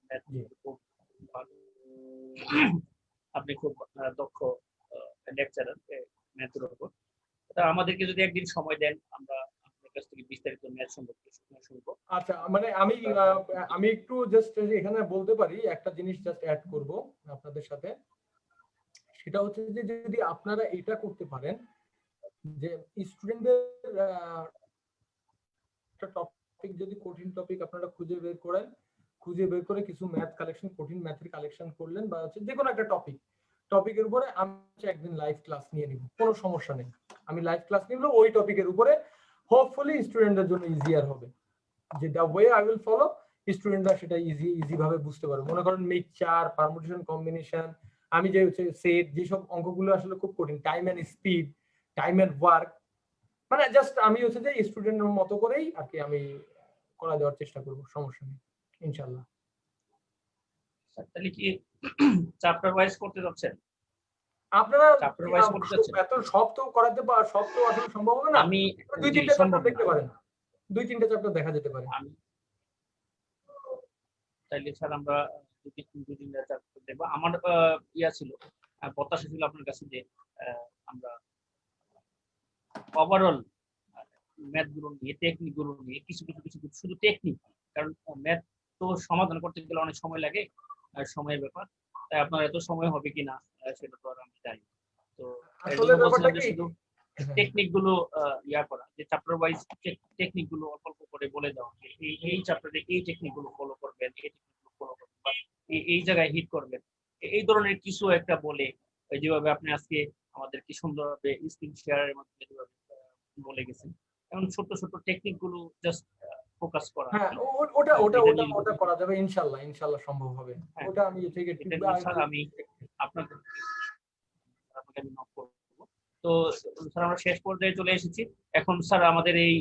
ম্যাথ খুব ভালো, আপনি খুব দক্ষ লেকচারার ম্যাথের উপর। আমাদেরকে যদি একদিন সময় দেন আমরা আপনার কাছ থেকে বিস্তারিত ম্যাথ সম্পর্কে শুনবো। আচ্ছা, মানে আমি একটু জাস্ট এখানে বলতে পারি একটা জিনিস, জাস্ট অ্যাড করব আপনাদের সাথে। সেটা হচ্ছে যে যদি আপনারা এটা করতে পারেন যে স্টুডেন্টদের একটা টপিক, যদি কঠিন টপিক আপনারা খুঁজে বের করে কিছু ম্যাথ কালেকশন, কঠিন ম্যাথের কালেকশন করলেন, বা হচ্ছে যে কোনো একটা টপিকের উপরে আমি একদিন লাইভ ক্লাস নিয়ে নিব, কোনো সমস্যা নেই। আমি লাইভ ক্লাস নিব ওই টপিকের উপরে, হোপফুলি স্টুডেন্টদের জন্য ইজিয়ার হবে। যে the way I will follow, স্টুডেন্টরা সেটা ইজি ভাবে বুঝতে পারবে। মনে করেন মিক্সচার, পারমুটেশন, কম্বিনেশন, আমি যে হচ্ছে সেট, যেসব অঙ্কগুলো আসলে খুব কঠিন, time and speed, time and work, মানে জাস্ট আমি হচ্ছে যে স্টুডেন্টের মতো করেই আর কি আমি করা দেওয়ার চেষ্টা করব, সমস্যা নেই ইনশাআল্লাহ। তাহলে কি চ্যাপ্টার ওয়াইজ করতে যাচ্ছেন? আপনারা চ্যাপ্টার ওয়াইজ করতে যাচ্ছেন? এত সব তো করাতে সব তো আসলে সম্ভব হবে না। আমি 2-3টা চ্যাপ্টার দেখতে পারেন, 2-3টা চ্যাপ্টার দেখা যেতে পারে। তাইলে স্যার আমরা 2-3টা চ্যাপ্টার দেখব। আমার ইয়া ছিল, প্রত্যাশা ছিল আপনার কাছে যে আমরা ওভারঅল ম্যাথ গুলো নিয়ে, টেকনিক গুলো নিয়ে কিছু শুধু টেকনিক, কারণ ম্যাথ তো সমাধান করতে গেলে অনেক সময় লাগে আর সময়ের ব্যাপার, তাই আপনার এত সময় হবে কিনা সেটা তো আর আমি জানি। তো আসলে ব্যাপারটা কি, শুধু টেকনিক গুলো ইয়া করা, যে চ্যাপ্টার ওয়াইজ টেকনিক গুলো অল্প অল্প করে বলে দেওয়া, এই চ্যাপ্টারে এই টেকনিক গুলো ফলো করবেন, এই টেকনিক গুলো ফলো করবেন, বা এই জায়গায় হিট করবেন, এই ধরনের কিছু একটা বলে, যেভাবে আপনি আজকে আমাদের কি সুন্দরভাবে স্ক্রিন শেয়ারের মাধ্যমে যেভাবে বলে গেছেন, এমন ছোট টেকনিক গুলো জাস্ট ফোকাস করা। হ্যাঁ, ওটা করা যাবে ইনশাআল্লাহ সম্ভব হবে। ওটা আমি থেকে স্যার আমি আপনাকে আমি নক করব। তো স্যার আমরা শেষ পর্যায়ে চলে এসেছি। এখন স্যার আমাদের এই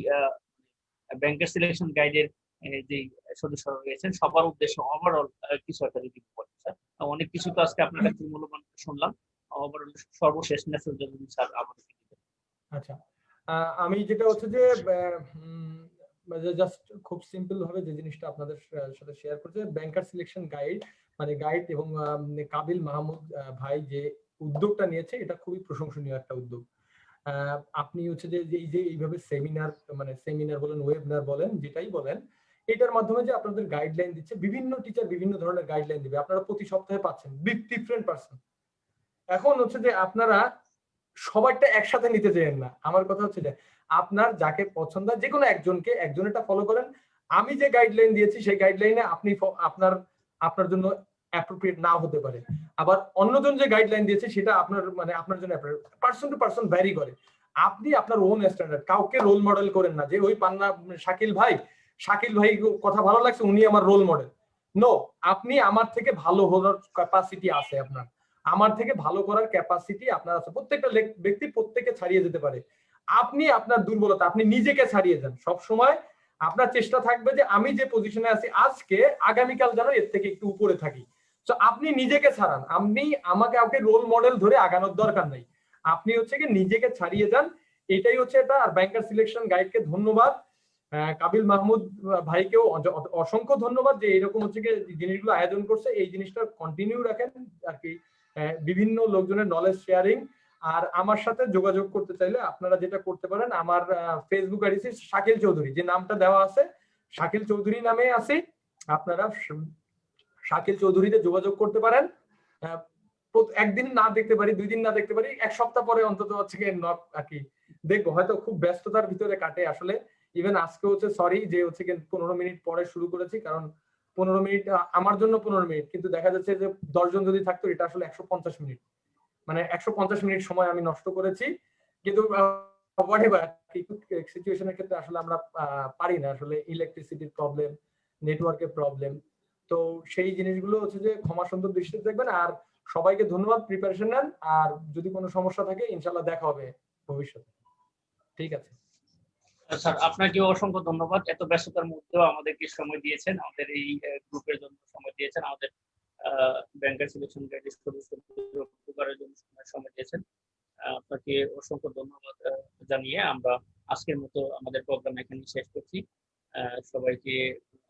ব্যাংকের সিলেকশন গাইডের যে সদস্যরা রয়েছেন সবার উদ্দেশ্যে ওভারঅল কিছু একটা যদি বলেন স্যার। অনেক কিছু তো আজকে আপনার কাছে মূল্যবান শুনলাম, ওভারঅল সর্বশেষ মেসেজ যদি স্যার আমাদের দিতেন। আচ্ছা, আমি যেটা হচ্ছে যে জাস্ট খুব সিম্পল ভাবে যে জিনিসটা আপনাদের সাথে শেয়ার করতে, ব্যাংকার সিলেকশন গাইড মানে গাইড, এবং কাবিল মাহমুদ ভাই যে উদ্যোগটা নিয়েছে এটা খুবই প্রশংসনীয় একটা উদ্যোগ। আপনি হচ্ছে যে এইভাবে সেমিনার বলেন, ওয়েবিনার বলেন, যেটাই বলেন, এটার মাধ্যমে যে আপনাদের গাইডলাইন দিচ্ছে, বিভিন্ন টিচার বিভিন্ন ধরনের গাইডলাইন দিবে, আপনারা প্রতি সপ্তাহে পাচ্ছেন ডিফারেন্ট পারসন। এখন হচ্ছে যে আপনারা সবারটা একসাথে নিতে চাইেন না। আমার কথা হচ্ছে যে আপনার যাকে পছন্দ, যে কোনো একজনেরটা ফলো করেন। আমি যে গাইডলাইন দিয়েছি সেই গাইডলাইনে আপনি আপনার জন্য অ্যাপ্রোপ্রিয়েট নাও হতে পারে, আবার অন্যজন যে গাইডলাইন দিয়েছে সেটা আপনার জন্য পারসন টু পারসন ভ্যারি করে। আপনি আপনার ওন স্ট্যান্ডার্ড, কাউকে রোল মডেল করেন না যে ওই পান্না শাকিল ভাই কথা ভালো লাগছে উনি আমার রোল মডেল। নো, আপনি আমার থেকে ভালো হওয়ার ক্যাপাসিটি আছে, আমার থেকে ভালো করার ক্যাপাসিটি আপনার আছে। প্রত্যেকটা ব্যক্তি প্রত্যেককে ছাড়িয়ে যেতে পারে। আপনি আপনার দুর্বলতা, আপনি নিজেকে ছাড়িয়ে যান। সব সময় আপনার চেষ্টা থাকবে যে আমি যে পজিশনে আছি আজকে, আগামীকাল যেন এর থেকে একটু উপরে থাকি। তো আপনি নিজেকে ছাড়ান, আমাকে কাউকে রোল মডেল ধরে আগানোর দরকার নাই। আপনি হচ্ছে কি নিজেকে ছাড়িয়ে যান, এটাই হচ্ছে এটা। আর ব্যাংকার সিলেকশন গাইডকে ধন্যবাদ, কাবিল মাহমুদ ভাইকেও অসংখ্য ধন্যবাদ যে এরকম হচ্ছে কি জিনিসগুলো আয়োজন করছে। এই জিনিসটা কন্টিনিউ রাখেন আর কি, বিভিন্ন লোকজনের নলেজ শেয়ারিং। আর আমার সাথে যোগাযোগ করতে চাইলে আপনারা যেটা করতে পারেন, আমার ফেসবুক আইডি শাকিল চৌধুরী, যে নামটা দেওয়া আছে শাকিল চৌধুরী নামে আছে, আপনারা শাকিল চৌধুরীতে যোগাযোগ করতে পারেন। একদিন না দেখতে পারি, 2 দিন না দেখতে পারি, 1 সপ্তাহ পরে অন্তত হচ্ছে কি নক আর কি দেখবো। হয়তো খুব ব্যস্ততার ভিতরে কাটে আসলে। ইভেন আজকে হচ্ছে সরি যে হচ্ছে কি 15 মিনিট পরে শুরু করেছি, কারণ 15 মিনিট আমার জন্য 15 মিনিট, কিন্তু দেখা যাচ্ছে যে 10 জন যদি থাকতো এটা আসলে 150 মিনিট, মানে 150 মিনিট সময় আমি নষ্ট করেছি। কিন্তু হোয়াটএভার সিচুয়েশনের ক্ষেত্রে আসলে আমরা পারি না, আসলে ইলেকট্রিসিটির প্রবলেম, নেটওয়ার্কের প্রবলেম। তো সেই জিনিসগুলো হচ্ছে যে ক্ষমা সুন্দর দৃষ্টিতে দেখবেন। আর সবাইকে ধন্যবাদ, প্রিপারেশন নেন। আর যদি কোনো সমস্যা থাকে ইনশাল্লাহ দেখা হবে ভবিষ্যতে। ঠিক আছে স্যার, আপনাকে অসংখ্য ধন্যবাদ। এত ব্যস্ততার মধ্যেও আমাদেরকে সময় দিয়েছেন, আমাদের এই গ্রুপের জন্য সময় দিয়েছেন, আমাদের ব্যাংকার সিলেকশন গাইডের সদস্যদের উপকারের জন্য সময় দিয়েছেন। আপনাকে অসংখ্য ধন্যবাদ জানিয়ে আমরা আজকের মতো আমাদের প্রোগ্রাম এখানে শেষ করছি। সবাইকে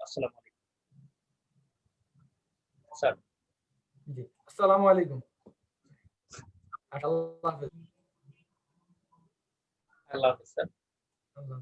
আসসালামু আলাইকুম। স্যার, জি, আসসালামু আলাইকুম। আল্লাহ হাফেজ। আল্লাহ হাফেজ স্যার। আল্লাহ।